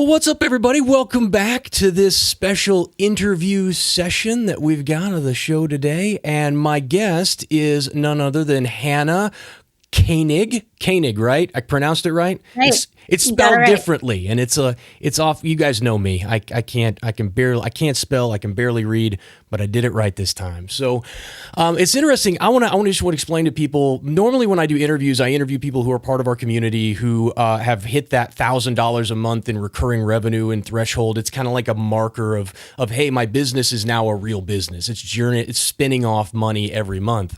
Well, what's up, everybody? Welcome back to this special interview session that we've got of the show today. And my guest is none other than Hannah Koenig. Koenig, right? I pronounced it right? Right. It's You got it spelled right. differently, and it's off. You guys know me. I can't spell. I can barely read, but I did it right this time. So it's interesting. I want to just explain to people. Normally, when I do interviews, I interview people who are part of our community who have hit that $1,000 a month in recurring revenue and threshold. It's kind of like a marker of hey, my business is now a real business. It's spinning off money every month.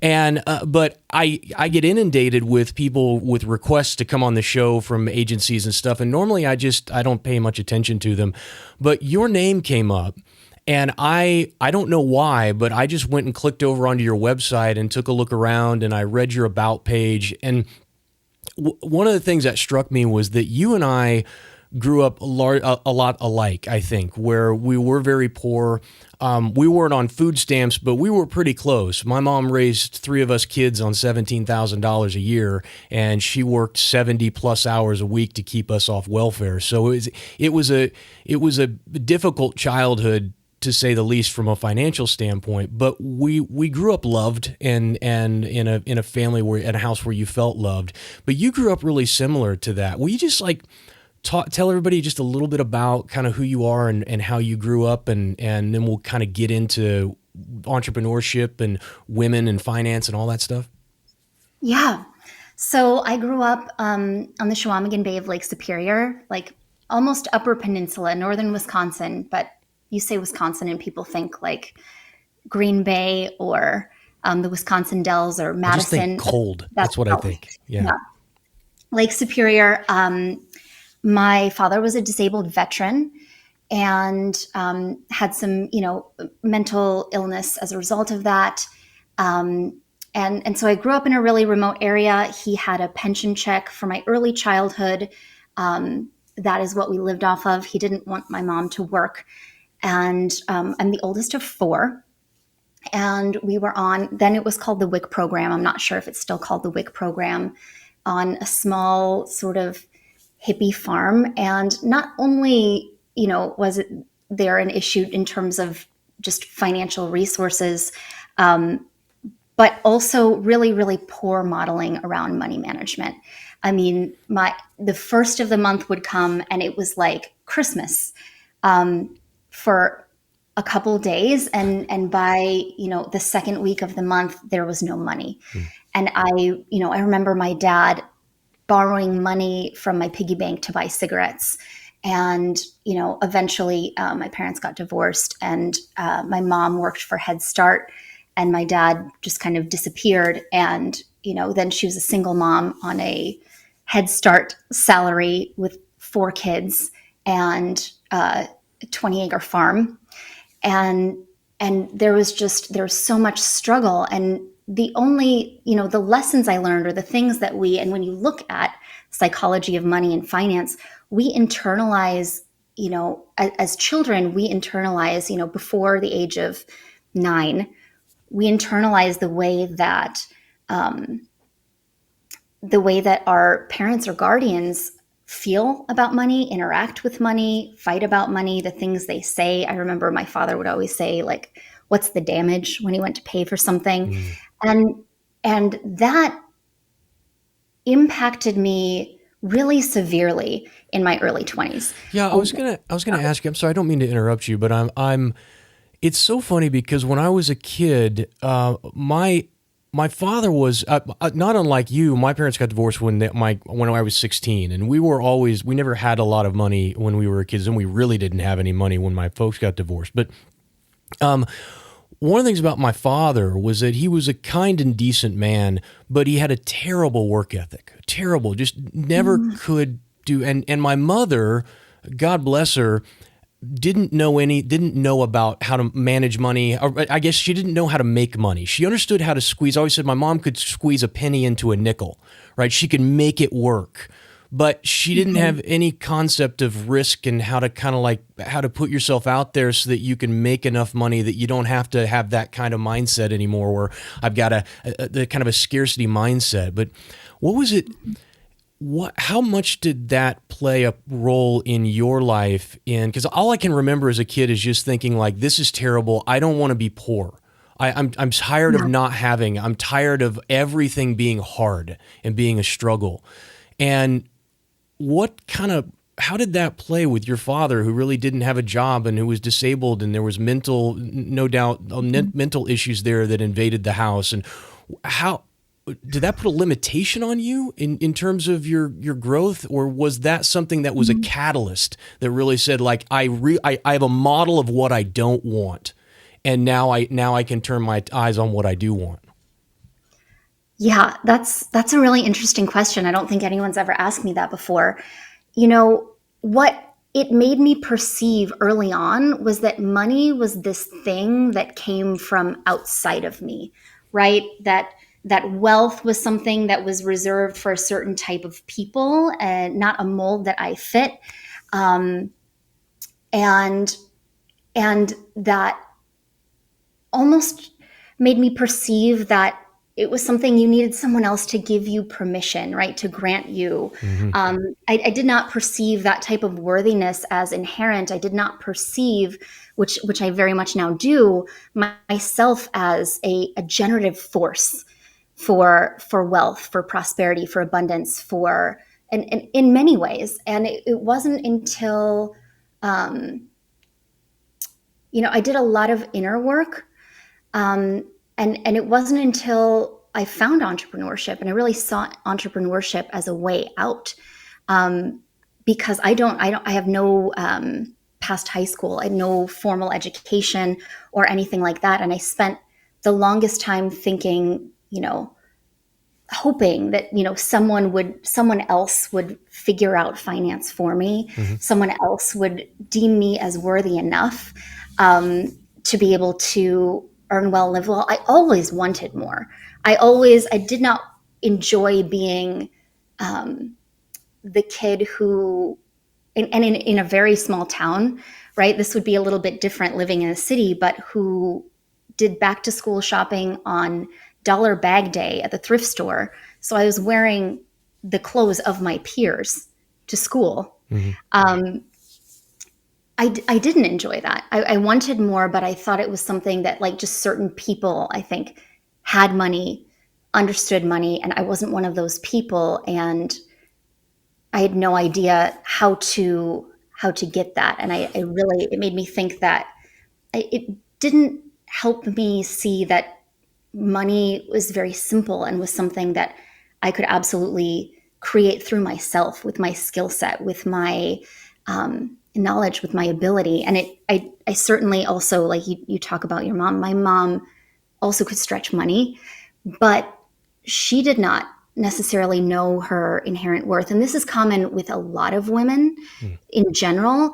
And but I get inundated with people with requests to come on the show from agencies and stuff. And normally I don't pay much attention to them. But your name came up. And I don't know why, but I just went and clicked over onto your website and took a look around, and I read your about page. And one of the things that struck me was that you and I grew up a lot alike, I think, where we were very poor. We weren't on food stamps, but we were pretty close. My mom raised three of us kids on $17,000 a year, and she worked 70 plus hours a week to keep us off welfare. So it was a difficult childhood, to say the least, from a financial standpoint. But we grew up loved and in a family in a house where you felt loved. But you grew up really similar to that. Will you just tell everybody just a little bit about kind of who you are and how you grew up, and then we'll kind of get into entrepreneurship and women and finance and all that stuff? Yeah. So I grew up on the Chequamegon Bay of Lake Superior, like almost Upper Peninsula, northern Wisconsin. But you say Wisconsin and people think like Green Bay or the Wisconsin Dells or Madison. I just think cold. That's what I think. Yeah. Lake Superior. My father was a disabled veteran and had some, mental illness as a result of that. And so I grew up in a really remote area. He had a pension check for my early childhood. That is what we lived off of. He didn't want my mom to work. And I'm the oldest of four. And we were then it was called the WIC program. I'm not sure if it's still called the WIC program, on a small sort of hippie farm. And not only, was it there an issue in terms of just financial resources, but also really, really poor modeling around money management. I mean, the first of the month would come and it was like Christmas for a couple days. And by, the second week of the month, there was no money. And I remember my dad borrowing money from my piggy bank to buy cigarettes. And, eventually my parents got divorced, and my mom worked for Head Start, and my dad just kind of disappeared. And, then she was a single mom on a Head Start salary with 4 kids and a 20-acre farm. And there was so much struggle. And the only, the lessons I learned, or the things that and when you look at psychology of money and finance, we internalize, as children, we internalize, before the age of 9, we internalize the way that our parents or guardians feel about money, interact with money, fight about money, the things they say. I remember my father would always say, like, what's the damage, when he went to pay for something. And that impacted me really severely in my early 20s. Yeah, I was gonna ask you. I'm sorry, I don't mean to interrupt you, but I'm. It's so funny because when I was a kid, my father was not unlike you. My parents got divorced when I was 16, and we never had a lot of money when we were kids, and we really didn't have any money when my folks got divorced. But one of the things about my father was that he was a kind and decent man, but he had a terrible work ethic. Terrible, just never could do. And my mother, God bless her, didn't know about how to manage money. Or I guess she didn't know how to make money. She understood how to squeeze. I always said my mom could squeeze a penny into a nickel, right? She could make it work. But she didn't have any concept of risk and how to put yourself out there so that you can make enough money that you don't have to have that kind of mindset anymore, where I've got the kind of a scarcity mindset. But what was it? how much did that play a role in your life? Because all I can remember as a kid is just thinking like, this is terrible. I don't want to be poor. I'm tired of Yeah. not having. I'm tired of everything being hard and being a struggle. And how did that play with your father, who really didn't have a job and who was disabled, and there was no doubt, mental issues there that invaded the house? And how did that put a limitation on you in terms of your growth, or was that something that was a catalyst that really said, like, I have a model of what I don't want, and now I can turn my eyes on what I do want? Yeah, that's a really interesting question. I don't think anyone's ever asked me that before. You know, what it made me perceive early on was that money was this thing that came from outside of me, right? That wealth was something that was reserved for a certain type of people and not a mold that I fit. Um, and and that almost made me perceive that it was something you needed someone else to give you permission, right? To grant you. Mm-hmm. I did not perceive that type of worthiness as inherent. I did not perceive, which I very much now do, myself as a generative force for wealth, for prosperity, for abundance, and in many ways. And it wasn't until I did a lot of inner work. And it wasn't until I found entrepreneurship and I really saw entrepreneurship as a way out. Because I have no past high school, I had no formal education or anything like that. And I spent the longest time thinking, hoping that, someone else would figure out finance for me. Mm-hmm. Someone else would deem me as worthy enough to be able to earn well, live well. I always wanted more. I did not enjoy being the kid who, in a very small town, right? This would be a little bit different living in a city, but who did back to school shopping on dollar bag day at the thrift store. So I was wearing the clothes of my peers to school. Mm-hmm. I didn't enjoy that. I wanted more, but I thought it was something that, like, just certain people, I think, had money, understood money, and I wasn't one of those people. And I had no idea how to get that. And it made me think that it didn't help me see that money was very simple and was something that I could absolutely create through myself, with my skill set, with my knowledge, with my ability. And I certainly also, like you talk about your mom, my mom also could stretch money, but she did not necessarily know her inherent worth. And this is common with a lot of women in general,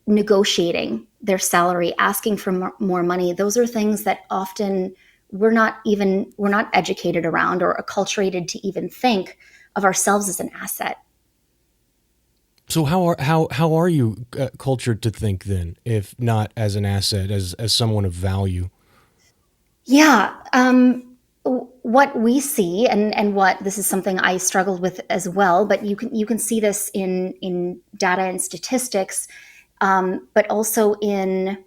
negotiating their salary, asking for more money. Those are things that often we're not educated around or acculturated to even think of ourselves as an asset. So how are you cultured to think then, if not as an asset, as someone of value? Yeah. What we see, and what this is something I struggled with as well, but you can see this in data and statistics, but also in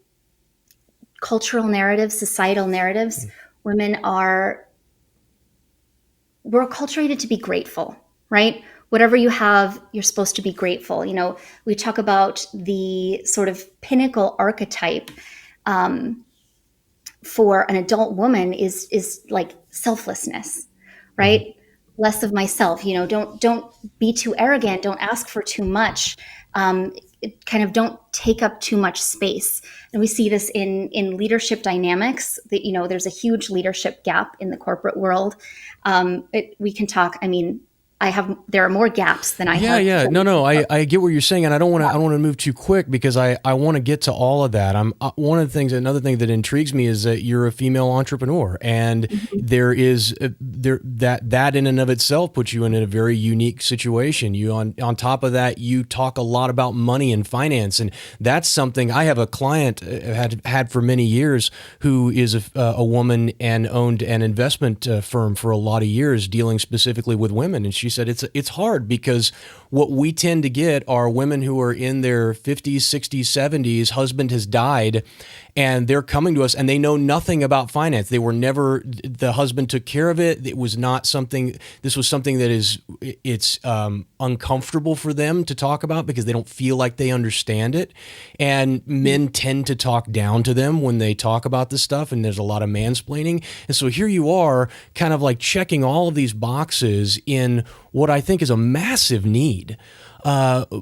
cultural narratives, societal narratives. We're acculturated to be grateful, right? Whatever you have, you're supposed to be grateful. We talk about the sort of pinnacle archetype for an adult woman is like selflessness, right? Less of myself. Don't be too arrogant. Don't ask for too much. Kind of don't take up too much space. And we see this in leadership dynamics. That there's a huge leadership gap in the corporate world. We can talk. I mean, there are more gaps than I have. Yeah. No. I get what you're saying, and I don't want to move too quick because I want to get to all of that. Another thing that intrigues me is that you're a female entrepreneur, and there is that in and of itself puts you in a very unique situation. You on top of that, you talk a lot about money and finance, and that's something I have a client had for many years who is a woman and owned an investment firm for a lot of years, dealing specifically with women, and she you said, it's hard because what we tend to get are women who are in their 50s, 60s, 70s, husband has died, and they're coming to us and they know nothing about finance. They were never, the husband took care of it. It was not something, this was something that it's uncomfortable for them to talk about because they don't feel like they understand it. And men tend to talk down to them when they talk about this stuff, and there's a lot of mansplaining. And so here you are kind of like checking all of these boxes in what I think is a massive need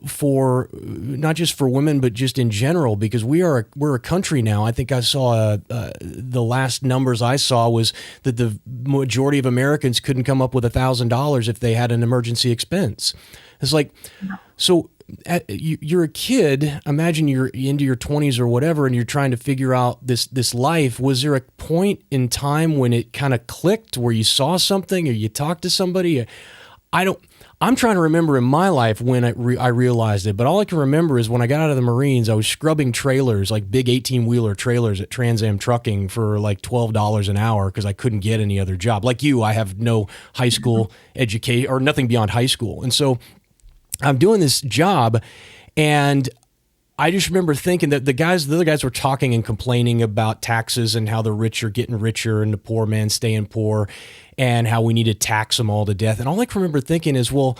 for not just for women, but just in general, because we're a country now. I think I saw the last numbers I saw was that the majority of Americans couldn't come up with $1,000 if they had an emergency expense. It's like, so you're a kid. Imagine you're into your 20s or whatever, and you're trying to figure out this life. Was there a point in time when it kind of clicked, where you saw something or you talked to somebody? I'm trying to remember in my life when I realized it, but all I can remember is when I got out of the Marines, I was scrubbing trailers, like big 18-wheeler trailers at Trans Am Trucking for like $12 an hour because I couldn't get any other job. Like you, I have no high school education or nothing beyond high school. And so I'm doing this job, and I just remember thinking that the other guys were talking and complaining about taxes and how the rich are getting richer and the poor man staying poor and how we need to tax them all to death. And all I can remember thinking is, well,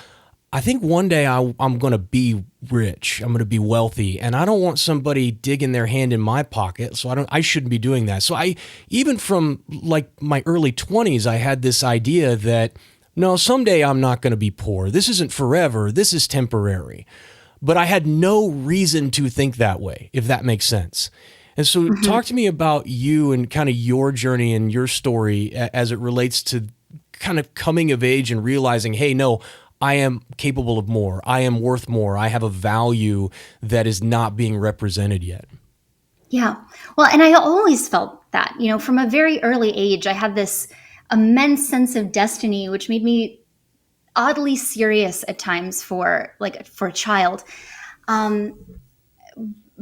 I think one day I'm going to be rich. I'm going to be wealthy, and I don't want somebody digging their hand in my pocket. So I shouldn't be doing that. So even from like my early 20s, I had this idea that no, someday I'm not going to be poor. This isn't forever. This is temporary. But I had no reason to think that way, if that makes sense. And so talk to me about you and kind of your journey and your story as it relates to kind of coming of age and realizing, hey, no, I am capable of more. I am worth more. I have a value that is not being represented yet. Yeah. Well, and I always felt that, from a very early age, I had this immense sense of destiny, which made me oddly serious at times for a child.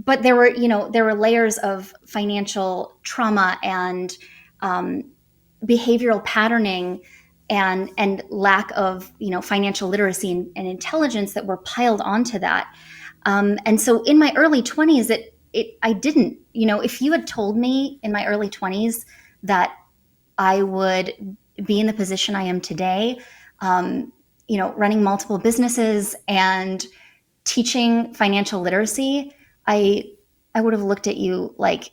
But there were layers of financial trauma and behavioral patterning and lack of financial literacy and intelligence that were piled onto that. And so in my early 20s, I didn't, if you had told me in my early 20s that I would be in the position I am today, running multiple businesses and teaching financial literacy, I would have looked at you like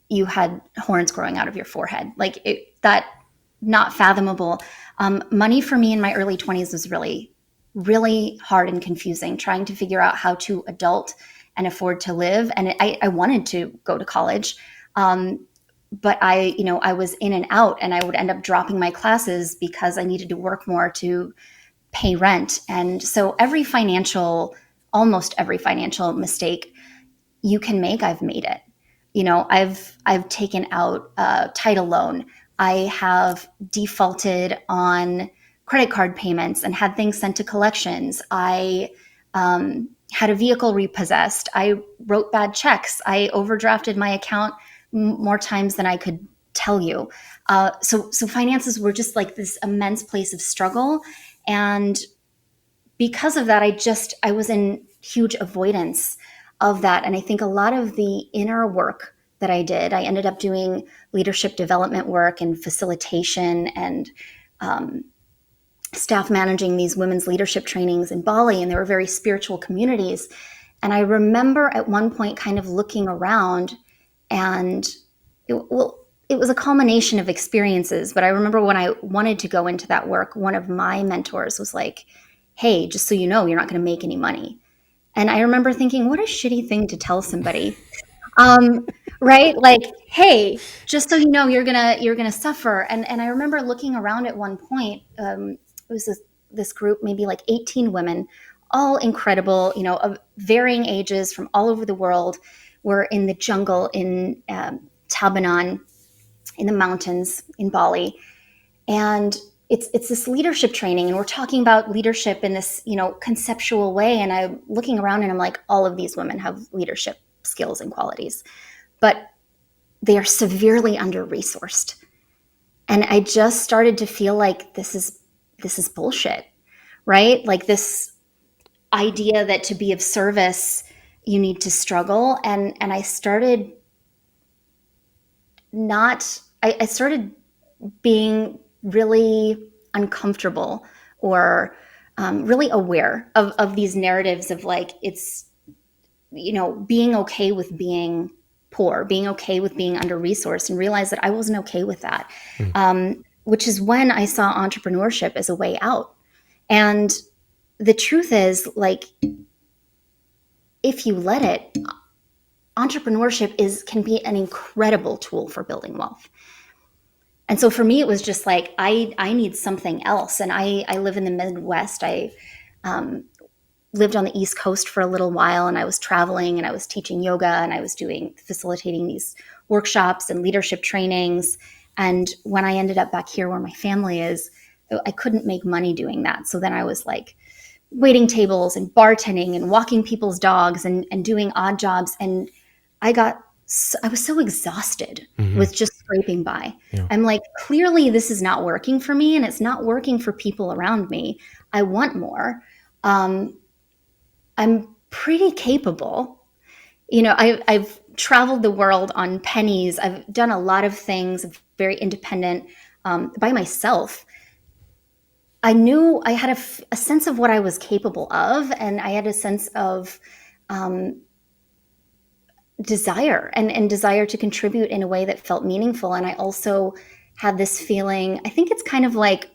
you had horns growing out of your forehead. That not fathomable. Money for me in my early 20s was really, really hard and confusing, trying to figure out how to adult and afford to live. And I wanted to go to college. But I was in and out, and I would end up dropping my classes because I needed to work more to pay rent. And so almost every financial mistake you can make, I've made it. I've taken out a title loan. I have defaulted on credit card payments and had things sent to collections. I had a vehicle repossessed. I wrote bad checks. I overdrafted my account more times than I could tell you. So finances were just like this immense place of struggle. And because of that, I was in huge avoidance of that. And I think a lot of the inner work that I did, I ended up doing leadership development work and facilitation and staff managing these women's leadership trainings in Bali. And they were very spiritual communities. And I remember at one point kind of looking around, and it was a culmination of experiences. But I remember when I wanted to go into that work, one of my mentors was like, hey, just so you know, you're not going to make any money. And I remember thinking, what a shitty thing to tell somebody. Right? Like, hey, just so you know, you're gonna suffer. And I remember looking around at one point, it was this group, maybe like 18 women, all incredible, of varying ages from all over the world. We're in the jungle in Tabanan, in the mountains in Bali. And it's this leadership training, and we're talking about leadership in this, conceptual way. And I'm looking around and I'm like, all of these women have leadership skills and qualities, but they are severely under-resourced. And I just started to feel like this is bullshit, right? Like this idea that to be of service, you need to struggle. And I started I started being really uncomfortable or really aware of these narratives of like, it's, being okay with being poor, being okay with being under resourced, and realize that I wasn't okay with that. Mm. Which is when I saw entrepreneurship as a way out. And the truth is, like, if you let it, entrepreneurship can be an incredible tool for building wealth. And so for me, it was just like, I need something else. And I live in the Midwest. I lived on the East Coast for a little while, and I was traveling and I was teaching yoga and I was facilitating these workshops and leadership trainings. And when I ended up back here where my family is, I couldn't make money doing that. So then I was like waiting tables and bartending and walking people's dogs and doing odd jobs. And I was so exhausted with just scraping by. Yeah. I'm like, clearly this is not working for me, and it's not working for people around me. I want more. I'm pretty capable. I've traveled the world on pennies. I've done a lot of things, very independent, by myself. I knew I had a sense of what I was capable of, and I had a sense of desire and desire to contribute in a way that felt meaningful. And I also had this feeling, I think it's kind of like,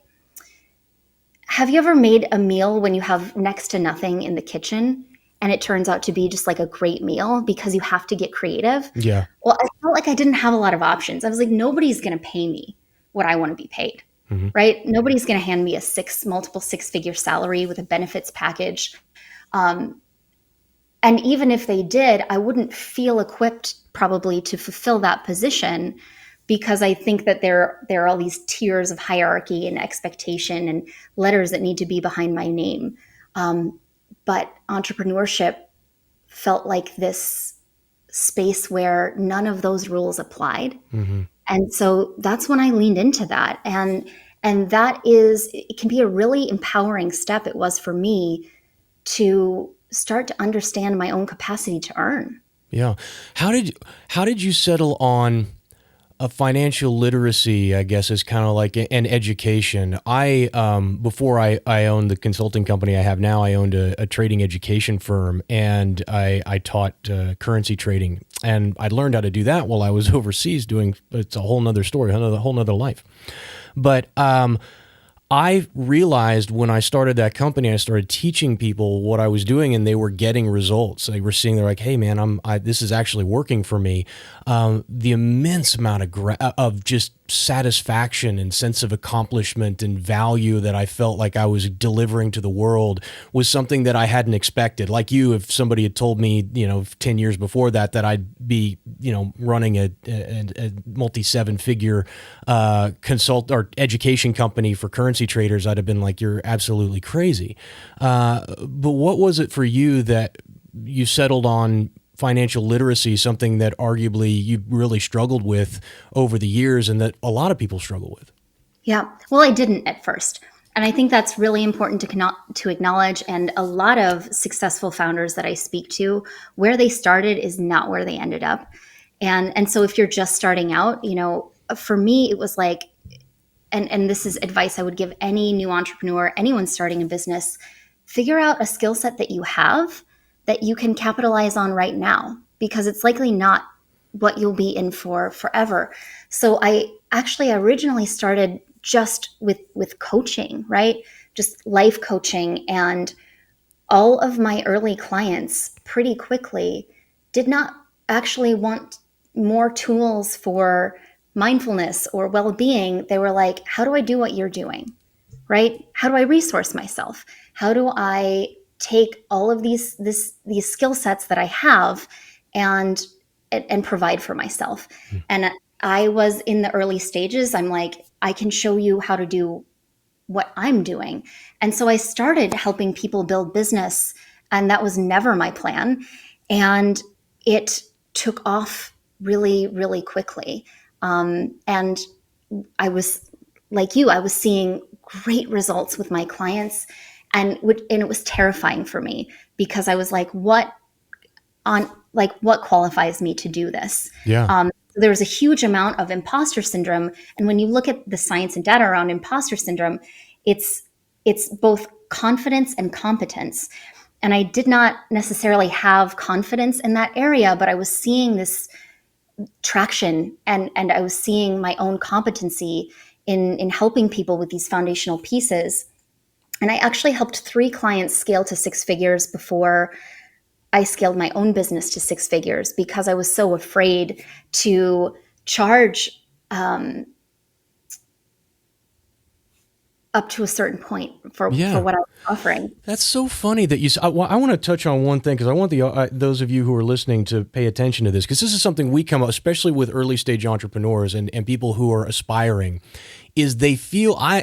have you ever made a meal when you have next to nothing in the kitchen and it turns out to be just like a great meal because you have to get creative? Yeah. Well, I felt like I didn't have a lot of options. I was like, nobody's going to pay me what I want to be paid, right? Nobody's going to hand me a multiple six-figure salary with a benefits package. And even if they did, I wouldn't feel equipped probably to fulfill that position, because I think that there are all these tiers of hierarchy and expectation and letters that need to be behind my name. But entrepreneurship felt like this space where none of those rules applied. And so that's when I leaned into that. And it can be a really empowering step. It was for me to start to understand my own capacity to earn. Yeah. How did you settle on a financial literacy, I guess, is kind of like an education? Before I owned the consulting company I have now, I owned a trading education firm, and I taught currency trading, and I learned how to do that while I was overseas it's a whole nother story, a whole nother life. But I realized when I started that company, I started teaching people what I was doing, and they were getting results. They were seeing, they're like, "Hey, man, this is actually working for me." The immense amount of just satisfaction and sense of accomplishment and value that I felt like I was delivering to the world was something that I hadn't expected. Like you, if somebody had told me, 10 years before that I'd be, running a multi-seven-figure consult or education company for currency traders, I'd have been like, "You're absolutely crazy." But what was it for you that you settled on financial literacy, something that arguably you really struggled with over the years and that a lot of people struggle with? Yeah. Well, I didn't at first. And I think that's really important to acknowledge. And a lot of successful founders that I speak to, where they started is not where they ended up. And so if you're just starting out, for me, it was like, and this is advice I would give any new entrepreneur, anyone starting a business: figure out a skill set that you have that you can capitalize on right now, because it's likely not what you'll be in for forever. So I originally started just with coaching, right? Just life coaching. And all of my early clients pretty quickly did not actually want more tools for mindfulness or well-being. They were like, how do I do what you're doing? Right? How do I resource myself? How do I take all of these skill sets that I have and provide for myself? And I was in the early stages. I'm like, I can show you how to do what I'm doing. And so I started helping people build business, and that was never my plan. And it took off really, really quickly. And I was like you, I was seeing great results with my clients. and it was terrifying for me because I was like, what qualifies me to do this? Yeah. There was a huge amount of imposter syndrome, and when you look at the science and data around imposter syndrome, it's both confidence and competence. And I did not necessarily have confidence in that area, but I was seeing this traction, and I was seeing my own competency in helping people with these foundational pieces. And I actually helped 3 clients scale to 6 figures before I scaled my own business to 6 figures, because I was so afraid to charge up to a certain point for what I was offering. That's so funny that you. I want to touch on one thing because I want those of you who are listening to pay attention to this, because this is something we come up, especially with early stage entrepreneurs and people who are aspiring, is they feel I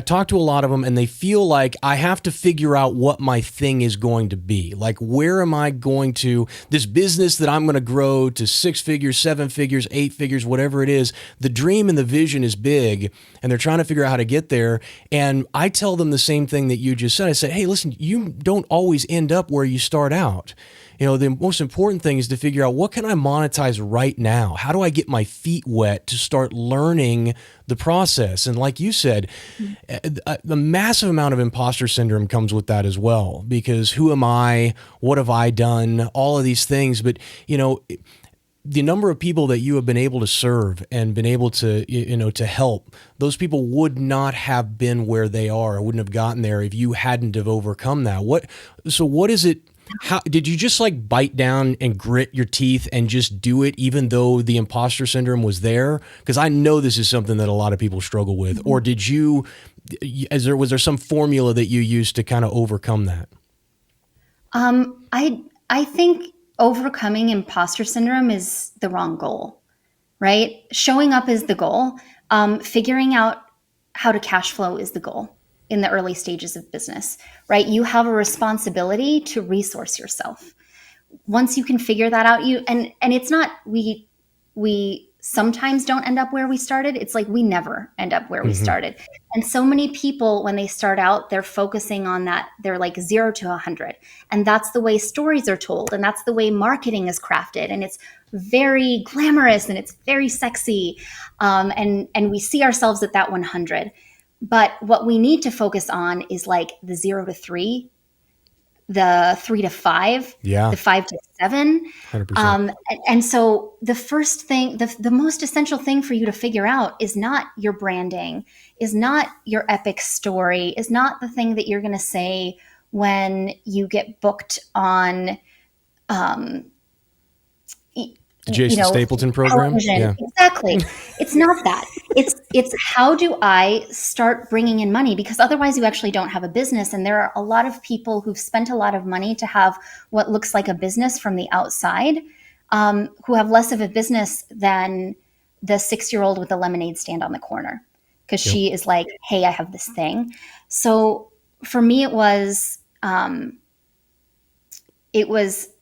talk to a lot of them and they feel like I have to figure out what my thing is going to be. Like, where am I going to, this business that I'm going to grow to 6 figures, 7 figures, 8 figures, whatever it is, the dream and the vision is big and they're trying to figure out how to get there. And I tell them the same thing that you just said. I said, hey, listen, you don't always end up where you start out. You know, the most important thing is to figure out, what can I monetize right now? How do I get my feet wet to start learning the process? And like you said, the massive amount of imposter syndrome comes with that as well, because who am I? What have I done? All of these things. But, you know, the number of people that you have been able to serve and been able to, to help, those people would not have been where they are, wouldn't have gotten there if you hadn't have overcome that. So what is it? How did you just like bite down and grit your teeth and just do it, even though the imposter syndrome was there? Because I know this is something that a lot of people struggle with. Or was there some formula that you used to kind of overcome that? I think overcoming imposter syndrome is the wrong goal, right? Showing up is the goal. Figuring out how to cash flow is the goal in the early stages of business, right? You have a responsibility to resource yourself. Once you can figure that out, and it's not, we sometimes don't end up where we started. It's like we never end up where we started. And so many people, when they start out, they're focusing on that. They're like 0 to 100. And that's the way stories are told. And that's the way marketing is crafted. And it's very glamorous and it's very sexy. And we see ourselves at that 100. But what we need to focus on is like the 0 to 3, the 3 to 5, the 5 to 7. 100%. And so the first thing, the most essential thing for you to figure out is not your branding, is not your epic story, is not the thing that you're going to say when you get booked on Jason Stapleton program. Yeah. Exactly. It's not that. It's how do I start bringing in money? Because otherwise you actually don't have a business. And there are a lot of people who've spent a lot of money to have what looks like a business from the outside, who have less of a business than the 6-year-old with the lemonade stand on the corner. Because she is like, hey, I have this thing. So for me, it was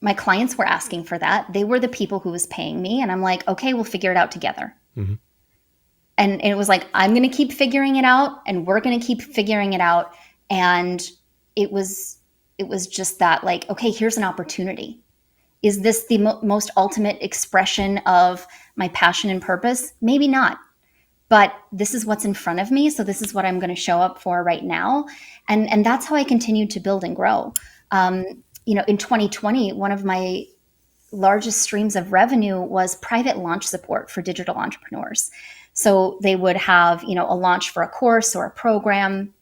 my clients were asking for that. They were the people who was paying me. And I'm like, okay, we'll figure it out together. Mm-hmm. And it was like, I'm going to keep figuring it out and we're going to keep figuring it out. And it was just that, like, okay, here's an opportunity. Is this the most ultimate expression of my passion and purpose? Maybe not. But this is what's in front of me. So this is what I'm going to show up for right now. And that's how I continued to build and grow. In 2020, one of my largest streams of revenue was private launch support for digital entrepreneurs. So they would have, a launch for a course or a program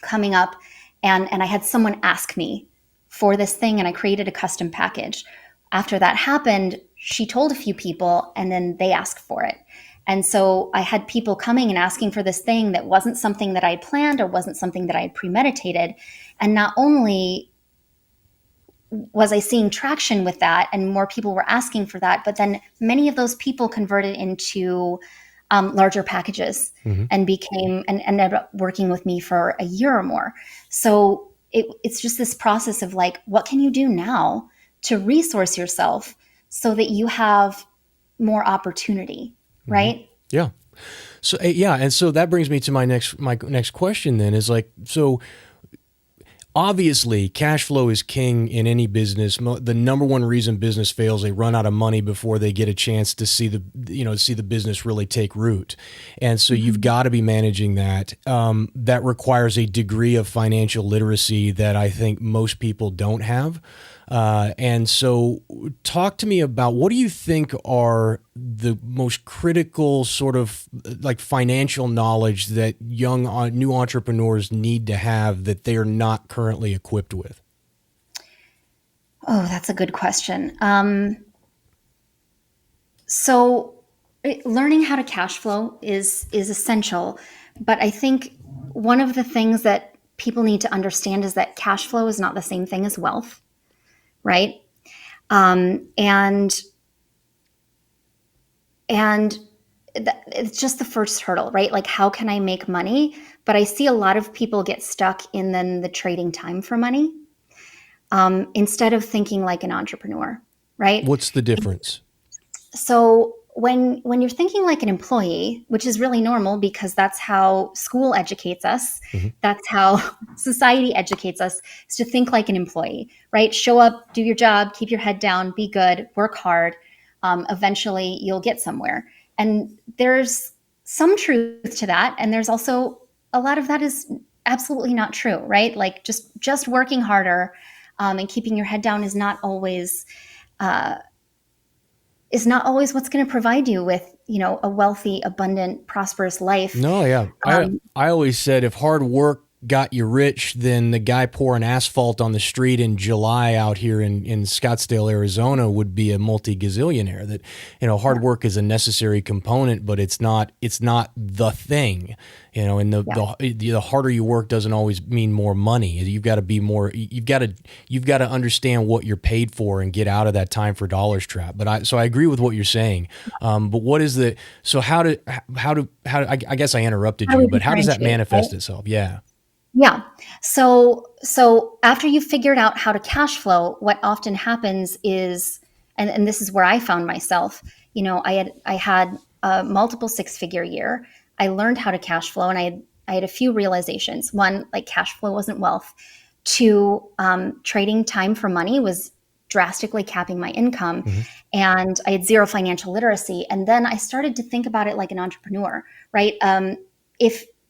coming up. And I had someone ask me for this thing and I created a custom package. After that happened, she told a few people and then they asked for it. And so I had people coming and asking for this thing that wasn't something that I planned or wasn't something that I premeditated. And not only was I seeing traction with that and more people were asking for that, but then many of those people converted into larger packages and ended up working with me for a year or more. So it's just this process of like, what can you do now to resource yourself so that you have more opportunity, right? Yeah. So and so that brings me to my next question then is like, so obviously, cash flow is king in any business. The number one reason business fails, they run out of money before they get a chance to see the business really take root. And so you've got to be managing that. That requires a degree of financial literacy that I think most people don't have. And so talk to me about, what do you think are the most critical sort of like financial knowledge that young new entrepreneurs need to have that they are not currently equipped with? Oh, that's a good question. So learning how to cash flow is essential, but I think one of the things that people need to understand is that cash flow is not the same thing as wealth, right? And it's just the first hurdle, right? Like, how can I make money? But I see a lot of people get stuck in then the trading time for money, instead of thinking like an entrepreneur, right? What's the difference? So when you're thinking like an employee, which is really normal because that's how school educates us, that's how society educates us, is to think like an employee, right? Show up, do your job, keep your head down, be good, work hard. Eventually you'll get somewhere. And there's some truth to that. And there's also a lot of that is absolutely not true, right? Like just working harder, and keeping your head down is not always what's going to provide you with, a wealthy, abundant, prosperous life. No, yeah. I always said, if hard work got you rich, then the guy pouring asphalt on the street in July out here in Scottsdale, Arizona would be a multi-gazillionaire. That, hard work is a necessary component, but it's not the thing, and the harder you work doesn't always mean more money. You've got to be more, you've got to understand what you're paid for and get out of that time for dollars trap. But I agree with what you're saying. But what is I guess I interrupted you, but how does that manifest itself? Yeah. Yeah. So after you've figured out how to cash flow, what often happens is, and this is where I found myself, I had a multiple 6-figure year. I learned how to cash flow, and I had a few realizations. One, like, cash flow wasn't wealth. Two, trading time for money was drastically capping my income. And I had zero financial literacy. And then I started to think about it like an entrepreneur, right?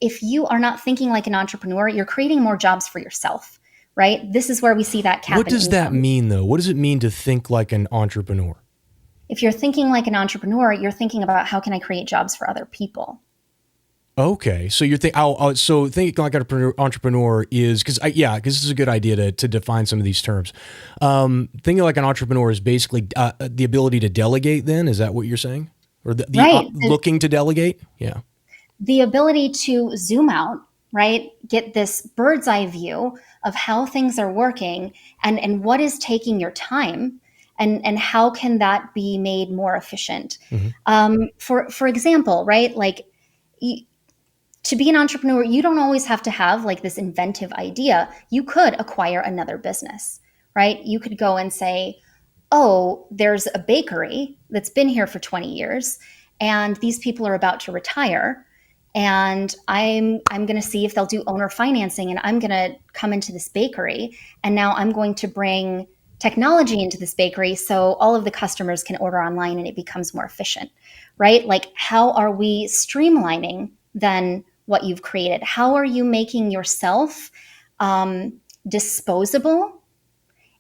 If you are not thinking like an entrepreneur, you're creating more jobs for yourself, right? This is where we see that cap. What does that mean, though? What does it mean to think like an entrepreneur? If you're thinking like an entrepreneur, you're thinking about, how can I create jobs for other people? Okay, so you're so thinking like an entrepreneur is, because this is a good idea to define some of these terms. Thinking like an entrepreneur is basically the ability to delegate. Then, is that what you're saying, or right? Looking to delegate? Yeah. The ability to zoom out, right? Get this bird's eye view of how things are working and what is taking your time, and how can that be made more efficient. For example, right? Like, to be an entrepreneur, you don't always have to have like this inventive idea. You could acquire another business, right? You could go and say, oh, there's a bakery that's been here for 20 years and these people are about to retire. And I'm going to see if they'll do owner financing, and I'm going to come into this bakery, and now I'm going to bring technology into this bakery so all of the customers can order online and it becomes more efficient, right? Like, how are we streamlining then what you've created? How are you making yourself disposable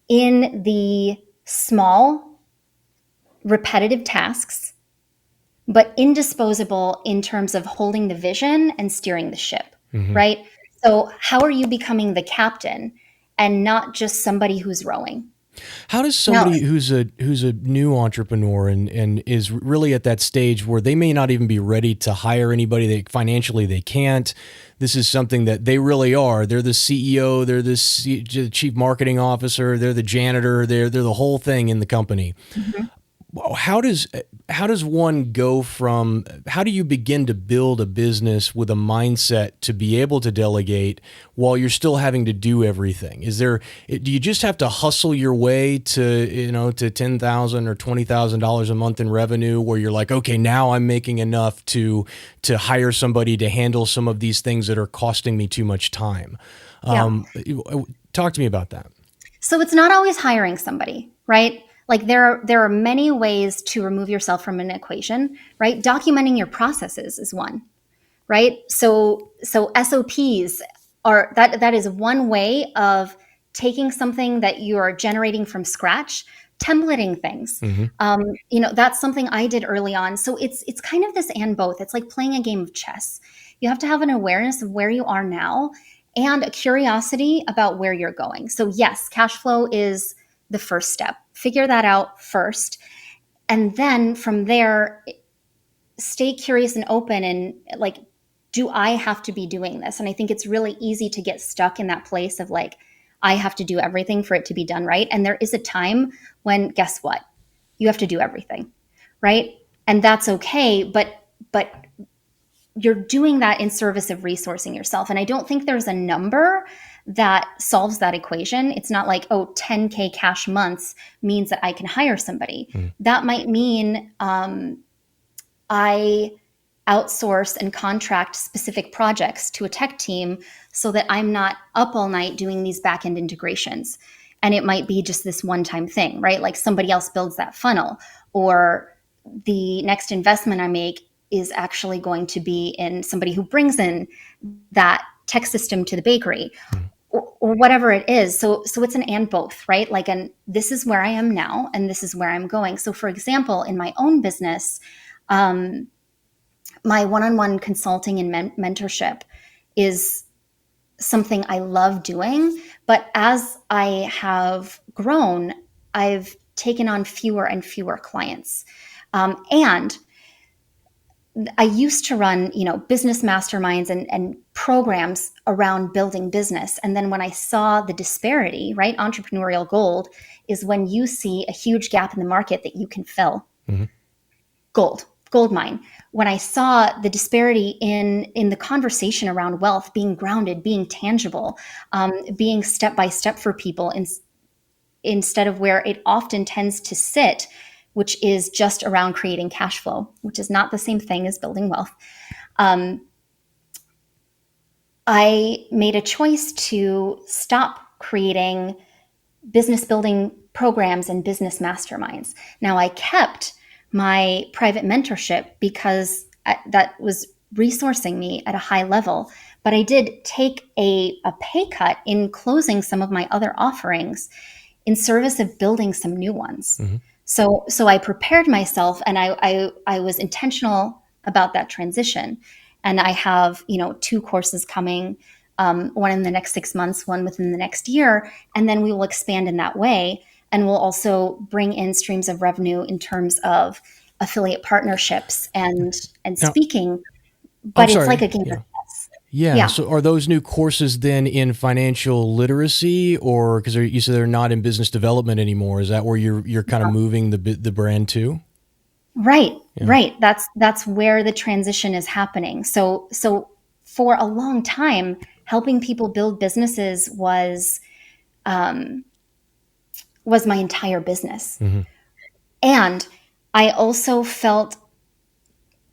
in the small, repetitive tasks, but indisposable in terms of holding the vision and steering the ship, right? So how are you becoming the captain and not just somebody who's rowing? How does somebody who's a new entrepreneur and is really at that stage where they may not even be ready to hire anybody, financially they can't, this is something that they really are, they're the CEO, they're the chief marketing officer, they're the janitor, they're the whole thing in the company. How does one go from, how do you begin to build a business with a mindset to be able to delegate while you're still having to do everything? Do you just have to hustle your way to $10,000 or $20,000 a month in revenue, where you're like, okay, now I'm making enough to hire somebody to handle some of these things that are costing me too much time? Talk to me about that. So it's not always hiring somebody, right? Like there are many ways to remove yourself from an equation, right? Documenting your processes is one, right? So SOPs are that is one way of taking something that you are generating from scratch, templating things. That's something I did early on. So it's kind of this and both. It's like playing a game of chess. You have to have an awareness of where you are now and a curiosity about where you're going. So yes, cash flow is the first step. Figure that out first. And then from there, stay curious and open and like, do I have to be doing this? And I think it's really easy to get stuck in that place of like, I have to do everything for it to be done right. And there is a time when, guess what? You have to do everything, right? And that's okay, but you're doing that in service of resourcing yourself. And I don't think there's a number that solves that equation. It's not like, oh, 10K cash months means that I can hire somebody. That might mean I outsource and contract specific projects to a tech team so that I'm not up all night doing these back-end integrations. And it might be just this one-time thing, right? Like somebody else builds that funnel, or the next investment I make is actually going to be in somebody who brings in that tech system to the bakery, or whatever it is. So it's an and both, right? Like, this is where I am now and this is where I'm going. So for example, in my own business, my one-on-one consulting and mentorship is something I love doing. But as I have grown, I've taken on fewer and fewer clients. And I used to run, business masterminds and programs around building business. And then when I saw the disparity, right, entrepreneurial gold is when you see a huge gap in the market that you can fill. Gold mine. When I saw the disparity in the conversation around wealth being grounded, being tangible, being step by step for people, instead of where it often tends to sit, which is just around creating cash flow, which is not the same thing as building wealth. I made a choice to stop creating business building programs and business masterminds. Now, I kept my private mentorship because that was resourcing me at a high level, but I did take a pay cut in closing some of my other offerings in service of building some new ones. So I prepared myself, and I was intentional about that transition. And I have, 2 courses coming, one in the next 6 months, one within the next year, and then we will expand in that way. And we'll also bring in streams of revenue in terms of affiliate partnerships and speaking. But it's like a game of chess. Yeah. So are those new courses then in financial literacy, or because you said they're not in business development anymore? Is that where you're kind of moving the brand to? Right. Yeah. Right. That's where the transition is happening. So for a long time, helping people build businesses was my entire business. And I also felt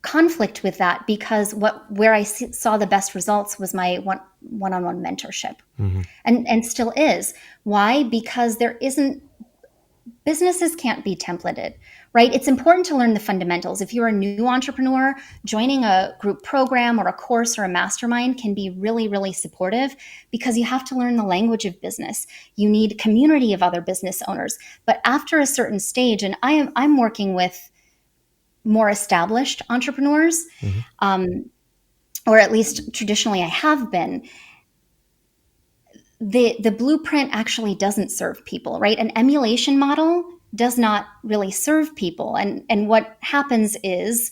conflict with that because where I saw the best results was my one-on-one mentorship, and still is. Why? Because businesses can't be templated, right? It's important to learn the fundamentals. If you're a new entrepreneur, joining a group program or a course or a mastermind can be really, really supportive because you have to learn the language of business. You need community of other business owners. But after a certain stage, and I'm working with more established entrepreneurs, or at least traditionally I have been, the blueprint actually doesn't serve people, right? An emulation model does not really serve people. And what happens is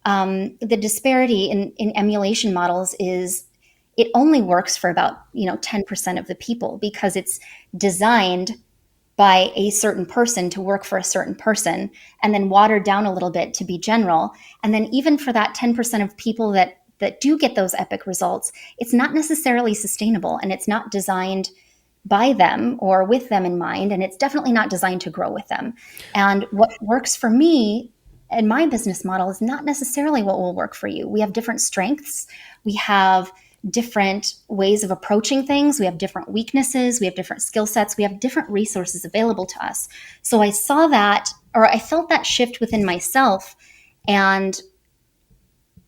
the disparity in emulation models is it only works for about 10% of the people because it's designed by a certain person to work for a certain person and then watered down a little bit to be general. And then even for that 10% of people that do get those epic results, it's not necessarily sustainable, and it's not designed by them or with them in mind, and it's definitely not designed to grow with them. And what works for me and my business model is not necessarily what will work for you. We have different strengths. We have different ways of approaching things. We have different weaknesses. We have different skill sets. We have different resources available to us. So I saw that, or I felt that shift within myself. And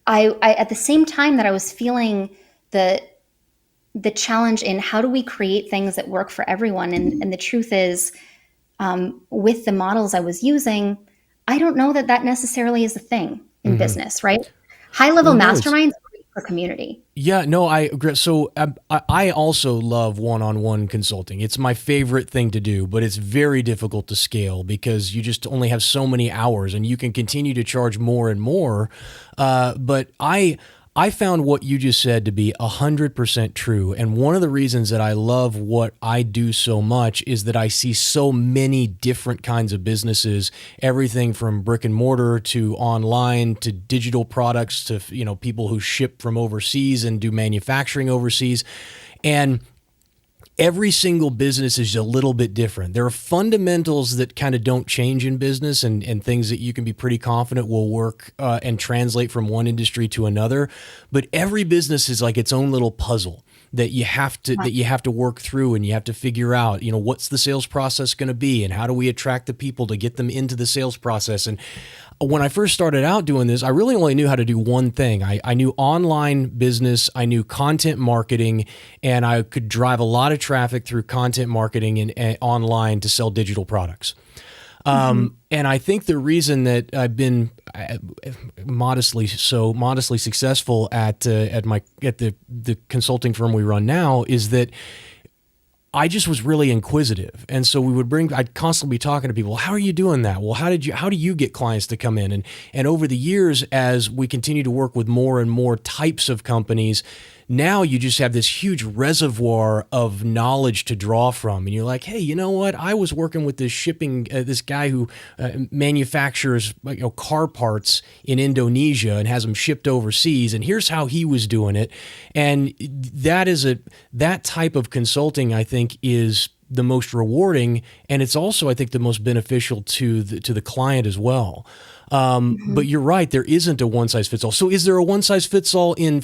I at the same time that I was feeling the challenge in how do we create things that work for everyone. And the truth is, with the models I was using, I don't know that that necessarily is a thing in business, right? High level Well, no, it's masterminds are great for community. yeah, no, I agree. So I also love one-on-one consulting. It's my favorite thing to do, but it's very difficult to scale because you just only have so many hours, and you can continue to charge more and more. But I found what you just said to be 100% true. And one of the reasons that I love what I do so much is that I see so many different kinds of businesses, everything from brick and mortar to online to digital products to, people who ship from overseas and do manufacturing overseas. And every single business is a little bit different. There are fundamentals that kind of don't change in business, and things that you can be pretty confident will work and translate from one industry to another. But every business is like its own little puzzle that you have to work through, and you have to figure out, what's the sales process going to be, and how do we attract the people to get them into the sales process. And when I first started out doing this, I really only knew how to do one thing. I knew online business, I knew content marketing, and I could drive a lot of traffic through content marketing and online to sell digital products. And I think the reason that I've been modestly successful at the consulting firm we run now is that I just was really inquisitive. And so I'd constantly be talking to people, how are you doing that? Well, how do you get clients to come in? And over the years, as we continue to work with more and more types of companies, now you just have this huge reservoir of knowledge to draw from. And you're like, hey, you know what? I was working with this guy who manufactures car parts in Indonesia and has them shipped overseas. And here's how he was doing it. And that type of consulting, I think, is the most rewarding. And it's also, I think, the most beneficial to the client as well. But you're right, there isn't a one size fits all. So is there a one size fits all in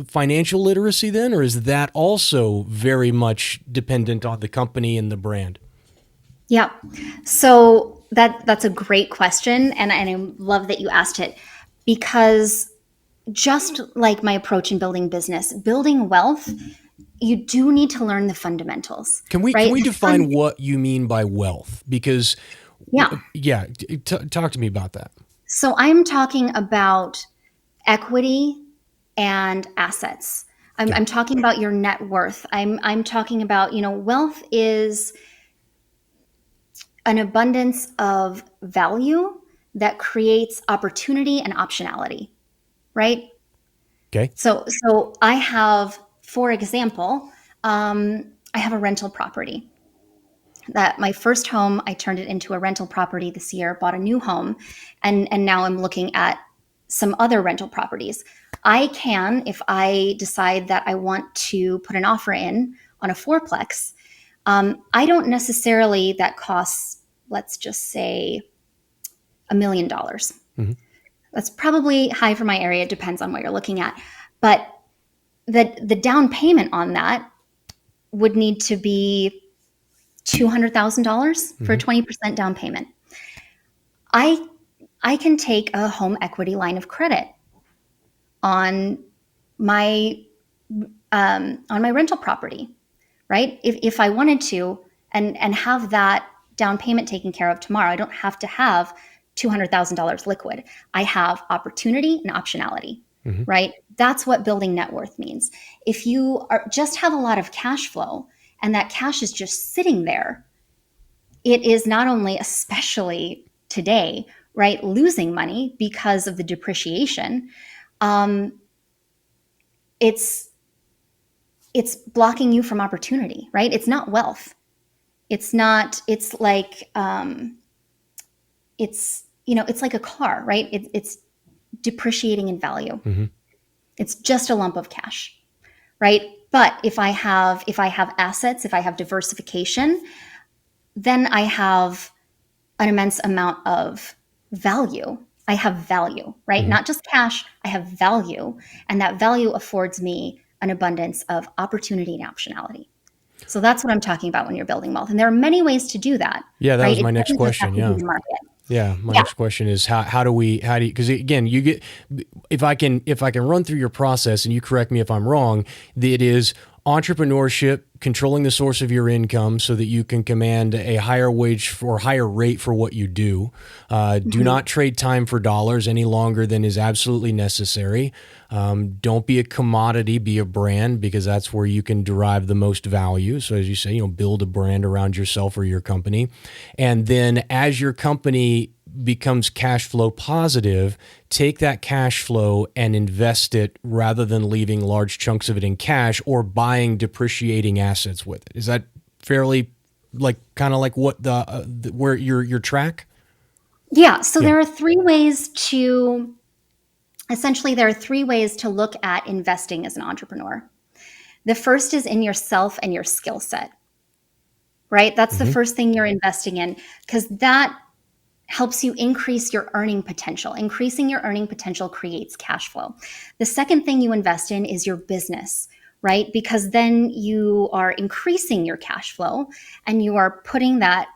financial literacy then, or is that also very much dependent on the company and the brand? Yeah. So that's a great question. And I love that you asked it, because just like my approach in building business, building wealth, you do need to learn the fundamentals. Can we right? define what you mean by wealth? Because talk to me about that. So I'm talking about equity and assets. I'm talking about your net worth. I'm talking about, wealth is an abundance of value that creates opportunity and optionality, right? Okay. So I have, for example, I have a rental property. That my first home, I turned it into a rental property this year, bought a new home, and now I'm looking at some other rental properties. I can, if I decide that I want to put an offer in on a fourplex, I don't necessarily, that costs, let's just say, $1 million. That's probably high for my area. It depends on what you're looking at. But the down payment on that would need to be $200,000 for a 20% down payment. I can take a home equity line of credit on my rental property, right? If I wanted to, and have that down payment taken care of tomorrow, I don't have to have $200,000 liquid. I have opportunity and optionality, right? That's what building net worth means. If you just have a lot of cash flow, and that cash is just sitting there, it is not only, especially today, right, losing money because of the depreciation. It's blocking you from opportunity, right? It's not wealth. It's not. It's like it's like a car, right? It's depreciating in value. It's just a lump of cash, right? But if I have assets, if I have diversification, then I have an immense amount of value. I have value, right? Not just cash, I have value. And that value affords me an abundance of opportunity and optionality. So that's what I'm talking about when you're building wealth. And there are many ways to do that. Yeah, that right? was my It next doesn't just have question. to be Yeah. the market. Yeah, my Yeah. next question is how do you, because again, you get, if I can run through your process and you correct me if I'm wrong, it is entrepreneurship, controlling the source of your income so that you can command a higher wage or higher rate for what you do. Do not trade time for dollars any longer than is absolutely necessary. Don't be a commodity, be a brand, because that's where you can derive the most value. So as you say, build a brand around yourself or your company. And then as your company becomes cash flow positive, take that cash flow and invest it rather than leaving large chunks of it in cash or buying depreciating assets with it. Is that fairly kind of like what where your track? Yeah. So Yeah. there are three ways to look at investing as an entrepreneur. The first is in yourself and your skill set, right? That's the first thing you're investing in, because that helps you increase your earning potential. Increasing your earning potential creates cash flow. The second thing you invest in is your business, right? Because then you are increasing your cash flow and you are putting that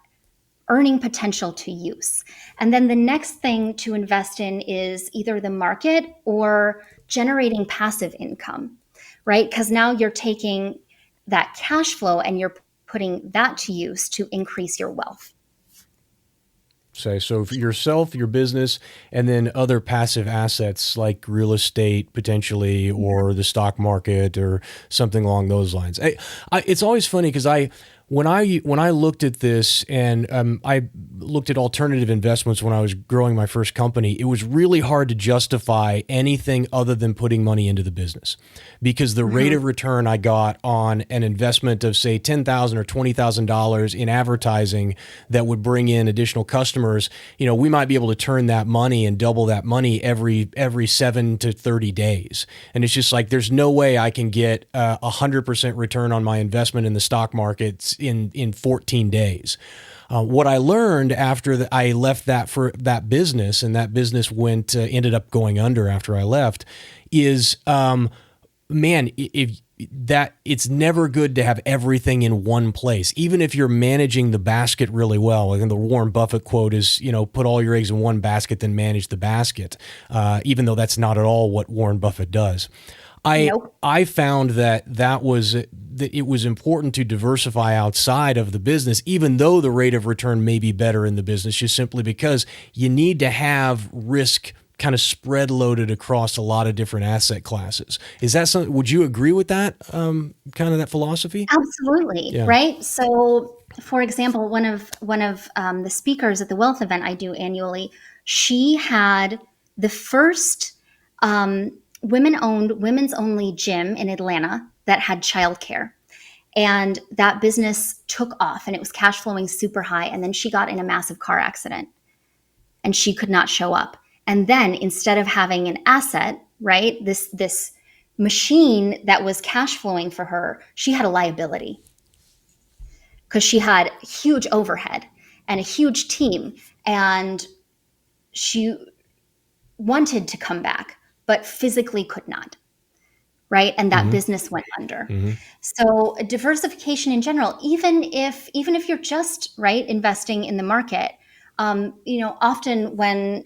earning potential to use. And then the next thing to invest in is either the market or generating passive income, right? Because now you're taking that cash flow and you're putting that to use to increase your wealth. So for yourself, your business, and then other passive assets like real estate potentially, or the stock market, or something along those lines. It's always funny because when I looked at this, and I looked at alternative investments when I was growing my first company, it was really hard to justify anything other than putting money into the business, because the rate of return I got on an investment of say $10,000 or $20,000 in advertising that would bring in additional customers, we might be able to turn that money and double that money every 7 to 30 days, and it's just like there's no way I can get 100% return on my investment in the stock markets in 14 days. What I learned after I left that business, and that business ended up going under after I left, is it's never good to have everything in one place, even if you're managing the basket really well. And the Warren Buffett quote is, put all your eggs in one basket, then manage the basket, even though that's not at all what Warren Buffett does. I found that it was important to diversify outside of the business, even though the rate of return may be better in the business, just simply because you need to have risk kind of spread loaded across a lot of different asset classes. Is that something? Would you agree with that kind of that philosophy? Absolutely. Yeah. Right. So, for example, one of the speakers at the wealth event I do annually, she had the first women's only gym in Atlanta that had childcare. And that business took off and it was cash flowing super high. And then she got in a massive car accident and she could not show up. And then instead of having an asset, right, this machine that was cash flowing for her, she had a liability because she had huge overhead and a huge team. And she wanted to come back, but physically could not. Right. And that business went under. So diversification in general, even if you're just investing in the market, often when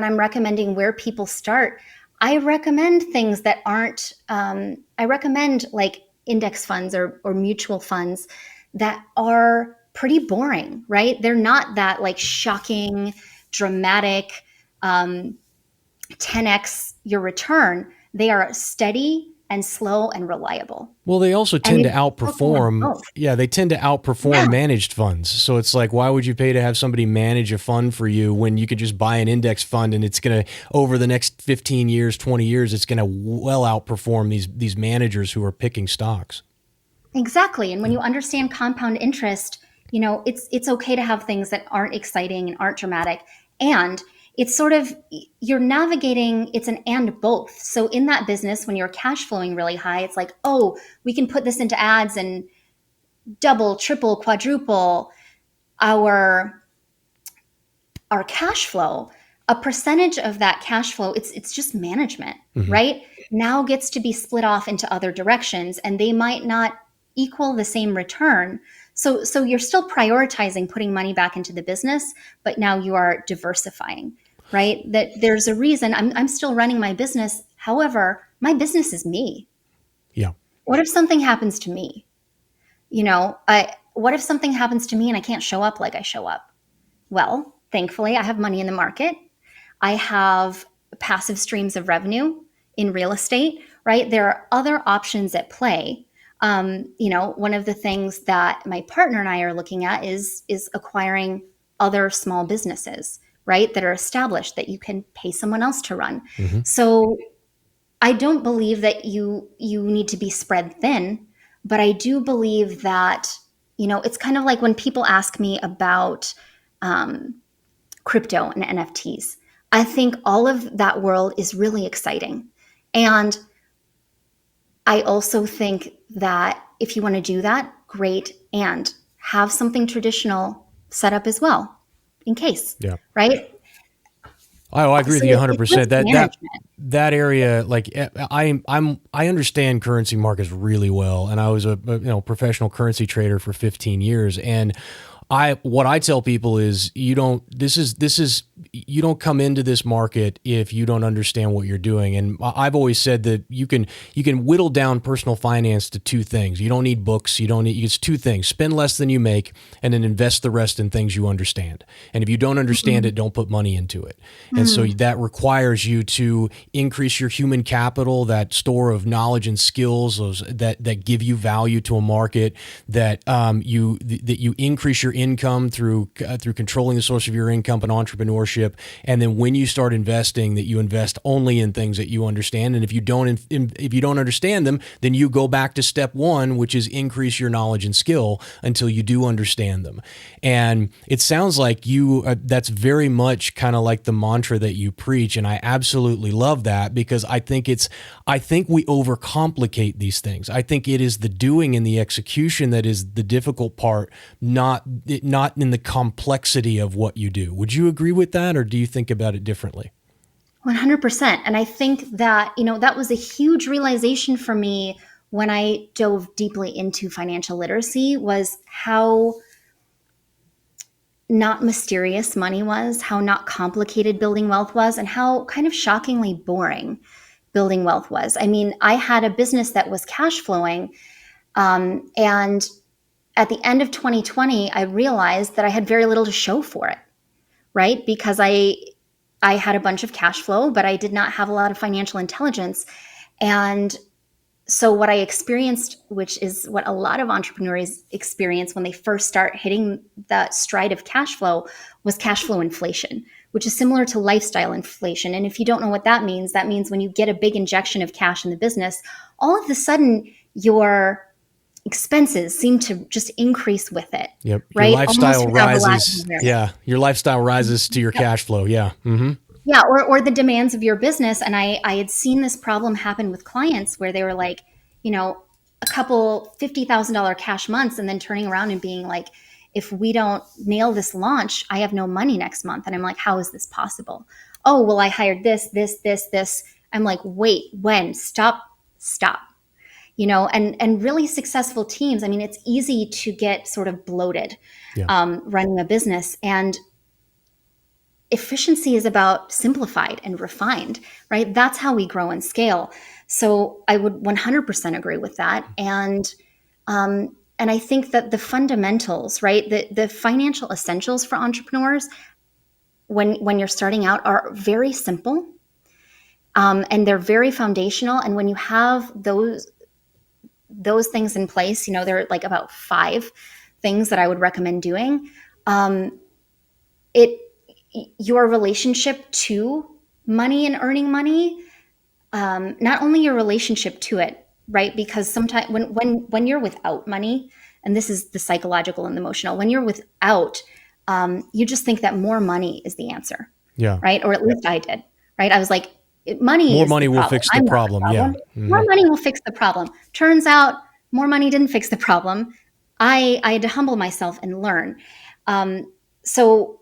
I'm recommending where people start, I recommend things that aren't, I recommend like index funds or mutual funds that are pretty boring, right? They're not that like shocking, dramatic, 10x your return. They are steady and slow and reliable. Well, they also tend to outperform. Both. Yeah, they tend to outperform managed funds. So it's like, why would you pay to have somebody manage a fund for you when you could just buy an index fund and it's going to, over the next 15 years, 20 years, it's going to well outperform these managers who are picking stocks. Exactly. And when you understand compound interest, it's okay to have things that aren't exciting and aren't dramatic. And it's sort of, you're navigating, it's an and both. So in that business, when you're cash flowing really high, it's like, oh, we can put this into ads and double, triple, quadruple our cash flow. A percentage of that cash flow, it's just management, right? now gets to be split off into other directions, and they might not equal the same return. So you're still prioritizing putting money back into the business, but now you are diversifying, right? That there's a reason I'm still running my business. However, my business is me. Yeah. What if something happens to me? What if something happens to me and I can't show up like I show up? Well, thankfully, I have money in the market. I have passive streams of revenue in real estate, right? There are other options at play. One of the things that my partner and I are looking at is acquiring other small businesses, right, that are established that you can pay someone else to run. Mm-hmm. So I don't believe that you need to be spread thin, but I do believe that it's kind of like when people ask me about crypto and NFTs. I think all of that world is really exciting. And I also think that if you want to do that, great, and have something traditional set up as well in case, Yeah. right? Oh, I agree with So you it's 100%. risk management. That area, like I understand currency markets really well, and I was a professional currency trader for 15 years, and what I tell people is you don't come into this market if you don't understand what you're doing. And I've always said that you can whittle down personal finance to two things. You don't need books. It's two things: spend less than you make, and then invest the rest in things you understand. And if you don't understand it, don't put money into it. And so that requires you to increase your human capital, that store of knowledge and skills that give you value to a market, that you increase your income through controlling the source of your income and entrepreneurship. And then when you start investing, that you invest only in things that you understand. And if you don't understand them, then you go back to step one, which is increase your knowledge and skill until you do understand them. And it sounds like that's very much kind of like the mantra that you preach. And I absolutely love that, because I think we overcomplicate these things. I think it is the doing and the execution that is the difficult part, not in the complexity of what you do. Would you agree with that, or do you think about it differently? 100%. And I think that, that was a huge realization for me when I dove deeply into financial literacy, was how not mysterious money was, how not complicated building wealth was, and how kind of shockingly boring building wealth was. I mean, I had a business that was cash flowing, and at the end of 2020, I realized that I had very little to show for it, right? Because I had a bunch of cash flow, but I did not have a lot of financial intelligence. And so what I experienced, which is what a lot of entrepreneurs experience when they first start hitting that stride of cash flow, was cash flow inflation, which is similar to lifestyle inflation. And if you don't know what that means when you get a big injection of cash in the business, all of a sudden your expenses seem to just increase with it. Yep. Right? Your lifestyle rises. Yeah. Your lifestyle rises to your cash flow. Yeah. Mm-hmm. Yeah. Or the demands of your business. And I had seen this problem happen with clients where they were like, a couple $50,000 cash months, and then turning around and being like, if we don't nail this launch, I have no money next month. And I'm like, how is this possible? Oh, well, I hired this. I'm like, wait, when? Stop. And really successful teams. I mean, it's easy to get sort of bloated running a business, and efficiency is about simplified and refined, right? That's how we grow and scale. So I would 100% agree with that. And I think that the fundamentals, right, the financial essentials for entrepreneurs when you're starting out are very simple, and they're very foundational. And when you have those things in place, there are like about 5 things that I would recommend doing. Your relationship to money and earning money, not only your relationship to it, right? Because sometimes when you're without money, and this is the psychological and emotional, when you're without, you just think that more money is the answer. Yeah. Right. Or at least I did. Right. I was like, more money will fix the problem. Yeah. Mm-hmm. More money will fix the problem. Turns out more money didn't fix the problem. I had to humble myself and learn. So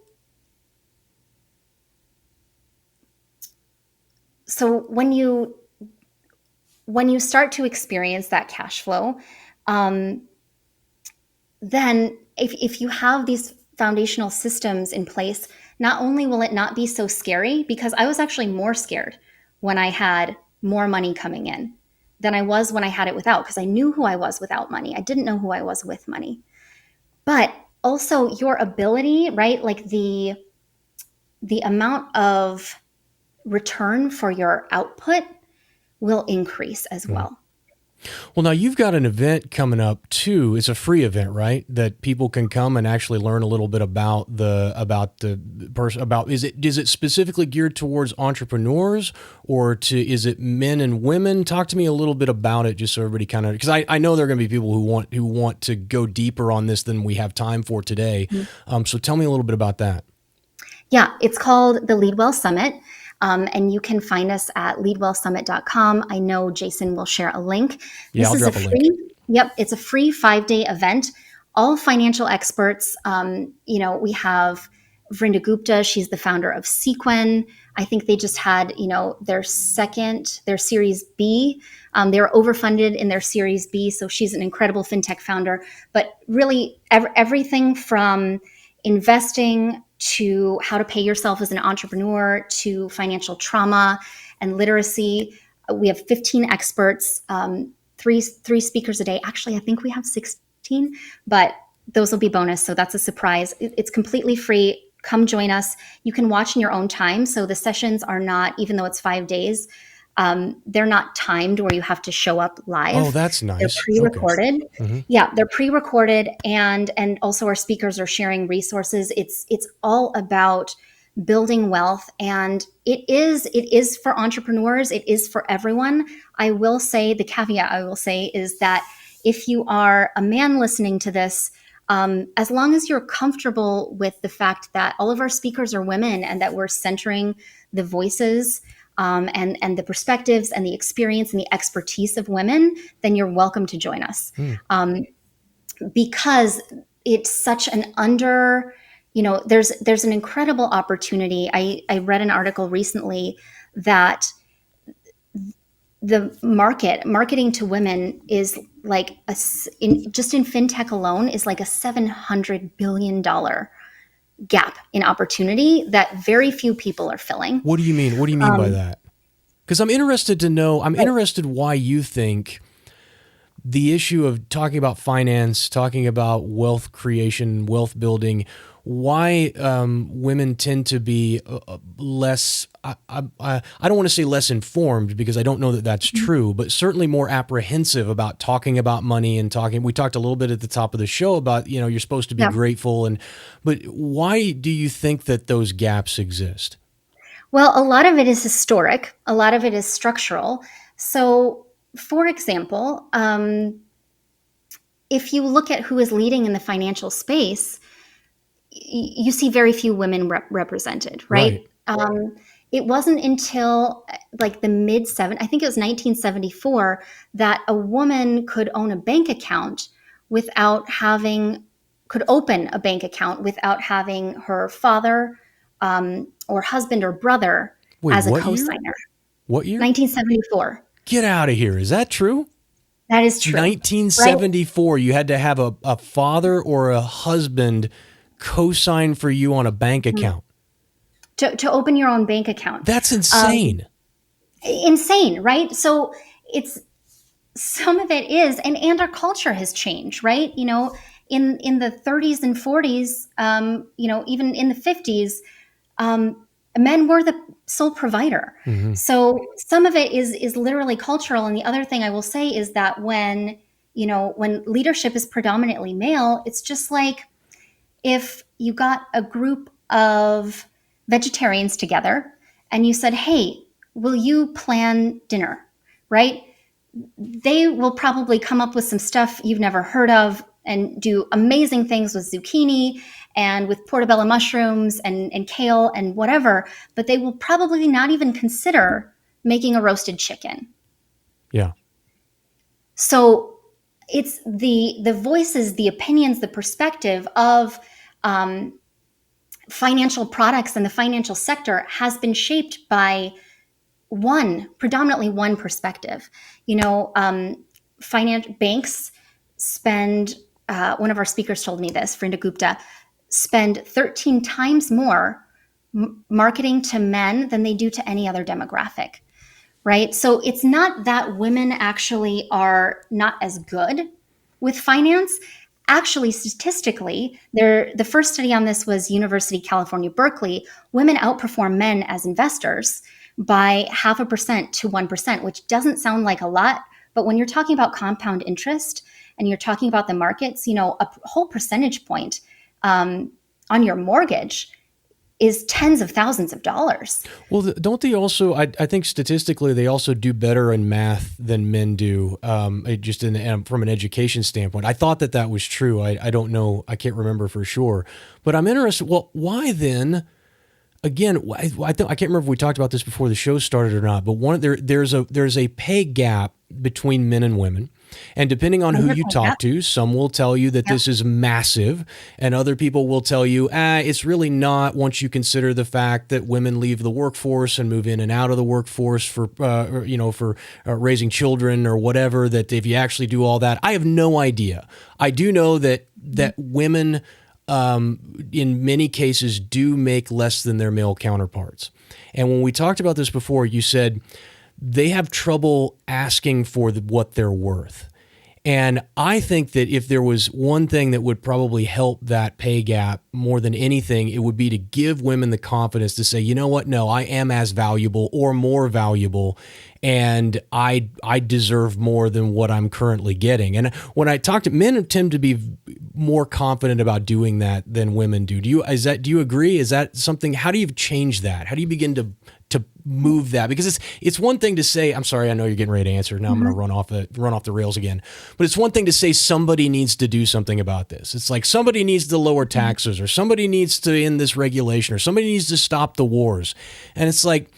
when you when you start to experience that cash flow, um, then if you have these foundational systems in place, not only will it not be so scary, because I was actually more scared when I had more money coming in than I was when I had it without, because I knew who I was without money. I didn't know who I was with money. But also your ability, right? Like the amount of return for your output will increase as well. Well, now you've got an event coming up too. It's a free event, right? That people can come and actually learn a little bit about the person. About is it specifically geared towards entrepreneurs, or is it men and women? Talk to me a little bit about it, just so everybody kind of, because I know there are going to be people who want to go deeper on this than we have time for today. So tell me a little bit about that. Yeah, it's called the Leadwell Summit. And you can find us at leadwellsummit.com. I know Jason will share a link. Yeah, I'll drop a link. Yep, it's a free 5-day event. All financial experts. We have Vrinda Gupta. She's the founder of Sequin. I think they just had, their Series B. They were overfunded in their Series B, so she's an incredible fintech founder. But really, everything from investing to how to pay yourself as an entrepreneur, to financial trauma and literacy. We have 15 experts, three speakers a day. Actually, I think we have 16, but those will be bonus. So that's a surprise. It's completely free. Come join us. You can watch in your own time. So the sessions are not, even though it's 5 days, they're not timed where you have to show up live. Oh, that's nice. They're pre-recorded. Okay. Yeah, they're pre-recorded, and also our speakers are sharing resources. It's all about building wealth, and it is for entrepreneurs. It is for everyone. I will say, the caveat I will say is that if you are a man listening to this, as long as you're comfortable with the fact that all of our speakers are women and that we're centering the voices and the perspectives and the experience and the expertise of women, then you're welcome to join us. Because it's such an there's an incredible opportunity. I read an article recently that the marketing to women is like just in fintech alone is like a $700 billion gap in opportunity that very few people are filling. What do you mean? What do you mean by that? Because I'm interested to know. I'm interested why you think the issue of talking about finance, talking about wealth creation, wealth building, why women tend to be less, I don't want to say less informed, because I don't know that that's true, but certainly more apprehensive about talking about money and talking. We talked a little bit at the top of the show about, you're supposed to be grateful. But why do you think that those gaps exist? Well, a lot of it is historic. A lot of it is structural. So, for example, if you look at who is leading in the financial space, you see very few women represented, right? It wasn't until like the I think it was 1974, that a woman could own a bank account could open a bank account without having her father or husband or brother as a co-signer. What year? 1974. Get out of here. Is that true? That is true. 1974, right? You had to have a father or a husband co-sign for you on a bank account. To open your own bank account. That's insane. Insane, right? So some of it is, and our culture has changed, right? In the 30s and 40s, even in the 50s, men were the sole provider. So some of it is literally cultural. And the other thing I will say is that when leadership is predominantly male, it's just like if you got a group of vegetarians together and you said, hey, will you plan dinner, right? They will probably come up with some stuff you've never heard of and do amazing things with zucchini and with portobello mushrooms and kale and whatever, but they will probably not even consider making a roasted chicken. Yeah. So it's the voices, the opinions, the perspective of financial products and the financial sector has been shaped by predominantly one perspective. Finance banks spend, one of our speakers told me this, Vrinda Gupta, spend 13 times more marketing to men than they do to any other demographic, right? So it's not that women actually are not as good with finance. Actually, statistically, the first study on this was University of California, Berkeley. Women outperform men as investors by 0.5% to 1%, which doesn't sound like a lot. But when you're talking about compound interest and you're talking about the markets, a whole percentage point on your mortgage is tens of thousands of dollars. Well, don't they also, I think statistically, they also do better in math than men do, just from an education standpoint. I thought that was true. I don't know. I can't remember for sure. But I'm interested, well, why then? Again, I can't remember if we talked about this before the show started or not, but there's a pay gap between men and women. And depending on who you talk to, some will tell you that this is massive, and other people will tell you, it's really not once you consider the fact that women leave the workforce and move in and out of the workforce for raising children or whatever, that if you actually do all that. I have no idea. I do know that women in many cases do make less than their male counterparts. And when we talked about this before, you said they have trouble asking for what they're worth. And I think that if there was one thing that would probably help that pay gap more than anything, it would be to give women the confidence to say, you know what, no, I am as valuable or more valuable, and I deserve more than what I'm currently getting. And when I talk to men, tend to be more confident about doing that than women do. Do you agree? Is that something? How do you change that? How do you begin to move that? Because it's one thing to say, I'm sorry, I know you're getting ready to answer. Now I'm going to run off the rails again. But it's one thing to say somebody needs to do something about this. It's like somebody needs to lower taxes, or somebody needs to end this regulation, or somebody needs to stop the wars. And it's like,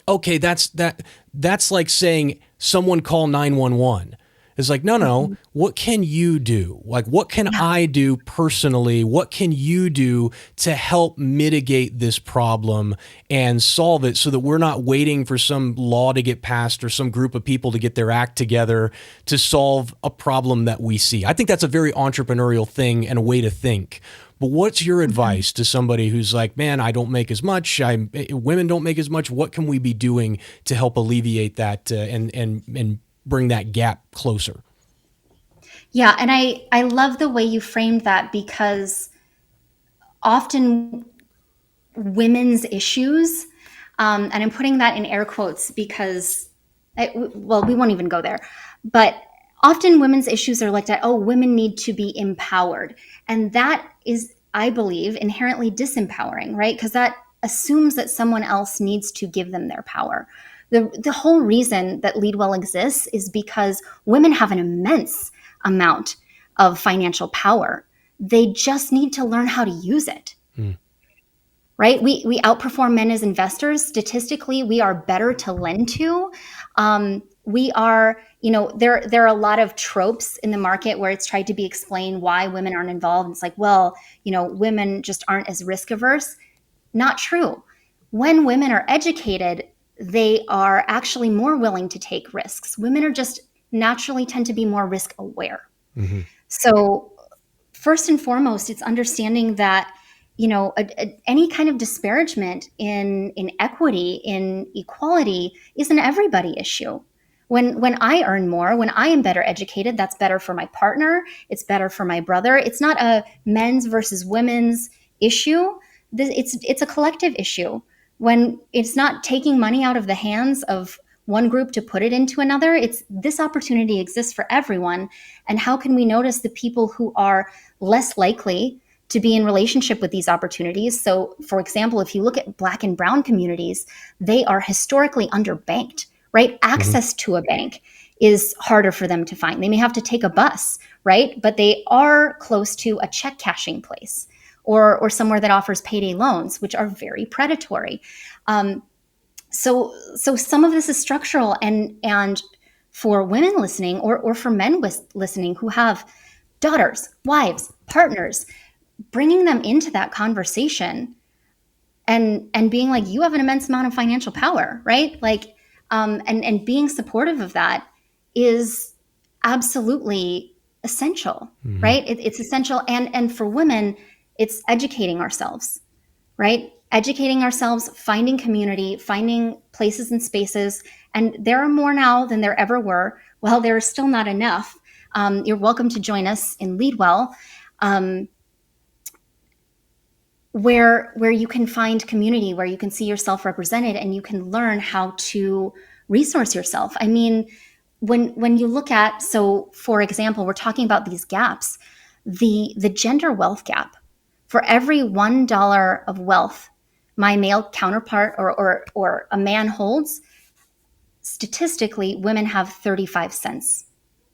okay, that's like saying someone call 911. It's like, no, what can you do? Like, what can I do personally? What can you do to help mitigate this problem and solve it so that we're not waiting for some law to get passed or some group of people to get their act together to solve a problem that we see? I think that's a very entrepreneurial thing and a way to think. But what's your advice to somebody who's like, man, I don't make as much, women don't make as much. What can we be doing to help alleviate that and bring that gap closer? Yeah, and I love the way you framed that, because often women's issues, and I'm putting that in air quotes because, we won't even go there, but often women's issues are looked at, women need to be empowered. And that is, I believe, inherently disempowering, right? Because that assumes that someone else needs to give them their power. The whole reason that LeadWell exists is because women have an immense amount of financial power. They just need to learn how to use it. Right? We outperform men as investors. Statistically, we are better to lend to. We are, there are a lot of tropes in the market where it's tried to be explained why women aren't involved. It's like, women just aren't as risk averse. Not true. When women are educated, they are actually more willing to take risks. Women are just naturally tend to be more risk aware. So first and foremost, it's understanding that, any kind of disparagement in equity, in equality, is an everybody issue. When I earn more, when I am better educated, that's better for my partner. It's better for my brother. It's not a men's versus women's issue. It's a collective issue. When it's not taking money out of the hands of one group to put it into another, it's this opportunity exists for everyone. And how can we notice the people who are less likely to be in relationship with these opportunities? So, for example, if you look at Black and Brown communities, they are historically underbanked, right? Access to a bank is harder for them to find. They may have to take a bus, right? But they are close to a check cashing place or somewhere that offers payday loans, which are very predatory. So some of this is structural, and for women listening or for men listening who have daughters, wives, partners, bringing them into that conversation and being like, you have an immense amount of financial power, right? Like, and being supportive of that is absolutely essential, right? It's essential. And for women, it's educating ourselves, right? Educating ourselves, finding community, finding places and spaces. And there are more now than there ever were. Well, there is still not enough. You're welcome to join us in Leadwell, where you can find community, where you can see yourself represented, and you can learn how to resource yourself. I mean, when you look at, so for example, we're talking about these gaps, the gender wealth gap. For every $1 of wealth my male counterpart or a man holds, statistically, women have 35 cents,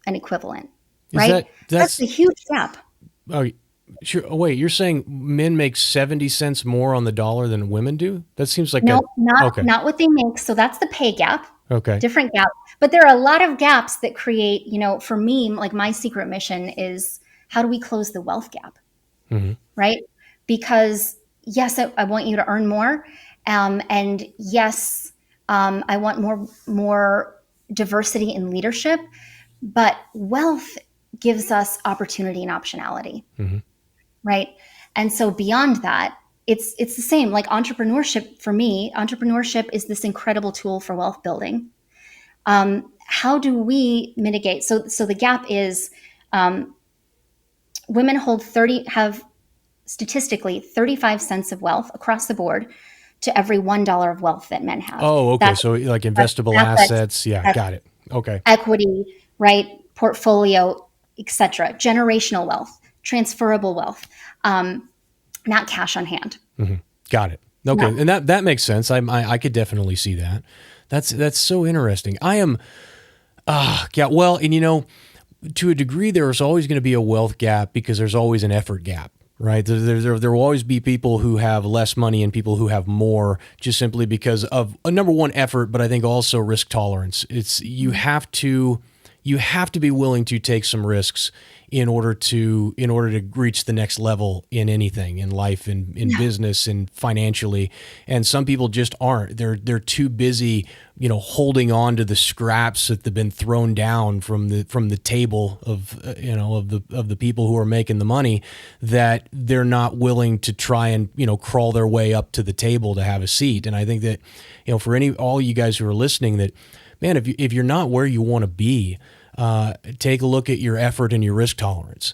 an equivalent, Is right? That's that's a huge gap. oh sure. Oh, wait, you're saying men make 70 cents more on the dollar than women do? That seems like No, a not okay. not what they make. So that's the pay gap, Okay. different gap. But there are a lot of gaps that create, for me, like my secret mission is, how do we close the wealth gap? Hmm. Right? Because yes, I want you to earn more, and yes, I want more diversity in leadership, but wealth gives us opportunity and optionality, Hmm. right? And so beyond that, it's the same. Like entrepreneurship, for me, entrepreneurship is this incredible tool for wealth building. How do we mitigate? So the gap is, women have statistically 35 cents of wealth across the board to every $1 of wealth that men have. Oh, okay. That's So like that's investable assets, assets. Yeah, that's got it. Okay. equity, right? Portfolio, etc. Generational wealth, transferable wealth, not cash on hand. Hmm. Got it. Okay, No. and that makes sense. I could definitely see that. That's so interesting. I am yeah. Well, and to a degree, there's always going to be a wealth gap because there's always an effort gap, right? There will always be people who have less money and people who have more, just simply because of a number one, effort, but I think also risk tolerance. It's you have to be willing to take some risks in order to reach the next level in anything in life, in business and financially. And some people just aren't. They're too busy, holding on to the scraps that have been thrown down from the table of of the people who are making the money, that they're not willing to try and crawl their way up to the table to have a seat. And I think that for all you guys who are listening, that man, if you're not where you want to be, take a look at your effort and your risk tolerance,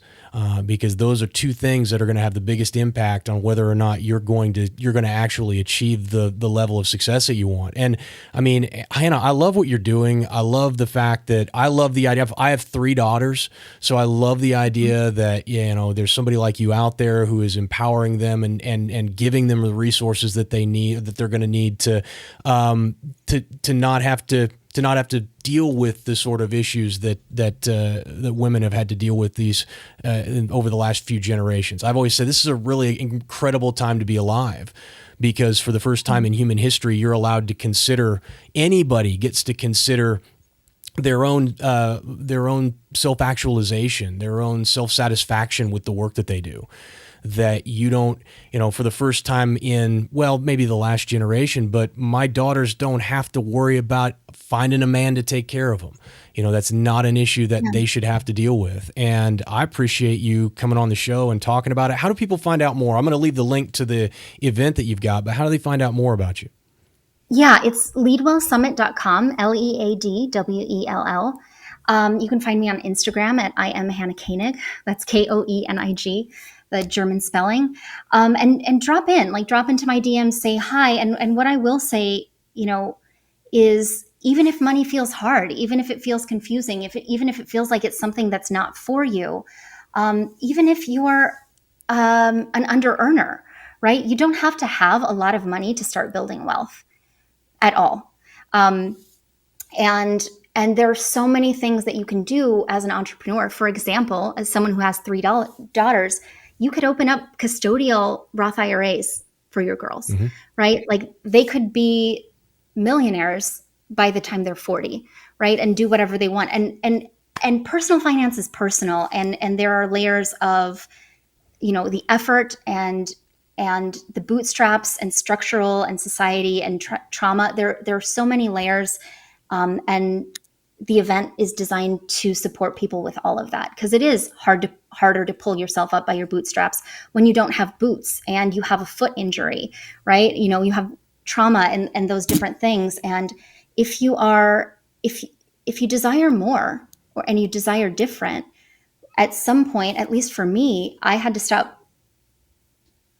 because those are two things that are going to have the biggest impact on whether or not you're going to actually achieve the level of success that you want. And I mean, Hannah, I love what you're doing. I love the fact that I love the idea of, I have 3 daughters, so I love the idea that there's somebody like you out there who is empowering them and giving them the resources that they need, that they're going to need to not have to deal with the sort of issues that women have had to deal with over the last few generations. I've always said this is a really incredible time to be alive, because for the first time in human history, you're allowed to consider, anybody gets to consider their own self-actualization, their own self-satisfaction with the work that they do. That you don't, for the first time in, well, maybe the last generation, but my daughters don't have to worry about finding a man to take care of them. That's not an issue that they should have to deal with. And I appreciate you coming on the show and talking about it. How do people find out more? I'm going to leave the link to the event that you've got, but how do they find out more about you? Yeah, it's leadwellsummit.com, LEADWELL. You can find me on Instagram at I am Hannah Koenig. That's Koenig, the German spelling. And drop into my DMs, say hi. And what I will say, is, even if money feels hard, even if it feels confusing, even if it feels like it's something that's not for you, even if you're an under earner, right? You don't have to have a lot of money to start building wealth at all. And there are so many things that you can do as an entrepreneur. For example, as someone who has 3 daughters, you could open up custodial Roth IRAs for your girls, right? Like, they could be millionaires by the time they're 40, right? And do whatever they want. And personal finance is personal, and there are layers of, the effort and and the bootstraps and structural and society and trauma. There are so many layers, and the event is designed to support people with all of that, because it is harder to pull yourself up by your bootstraps when you don't have boots and you have a foot injury, right? You have trauma and those different things. And if you desire more, and you desire different, at some point, at least for me, I had to stop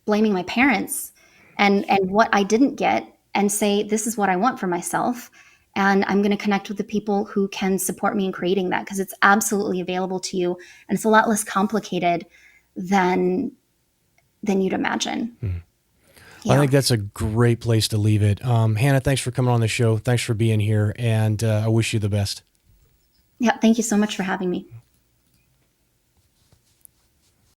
blaming my parents and what I didn't get, and say, this is what I want for myself. And I'm going to connect with the people who can support me in creating that, because it's absolutely available to you. And it's a lot less complicated than you'd imagine. Mm-hmm. Yeah. I think that's a great place to leave it. Hannah, thanks for coming on the show. Thanks for being here. And I wish you the best. Yeah. Thank you so much for having me.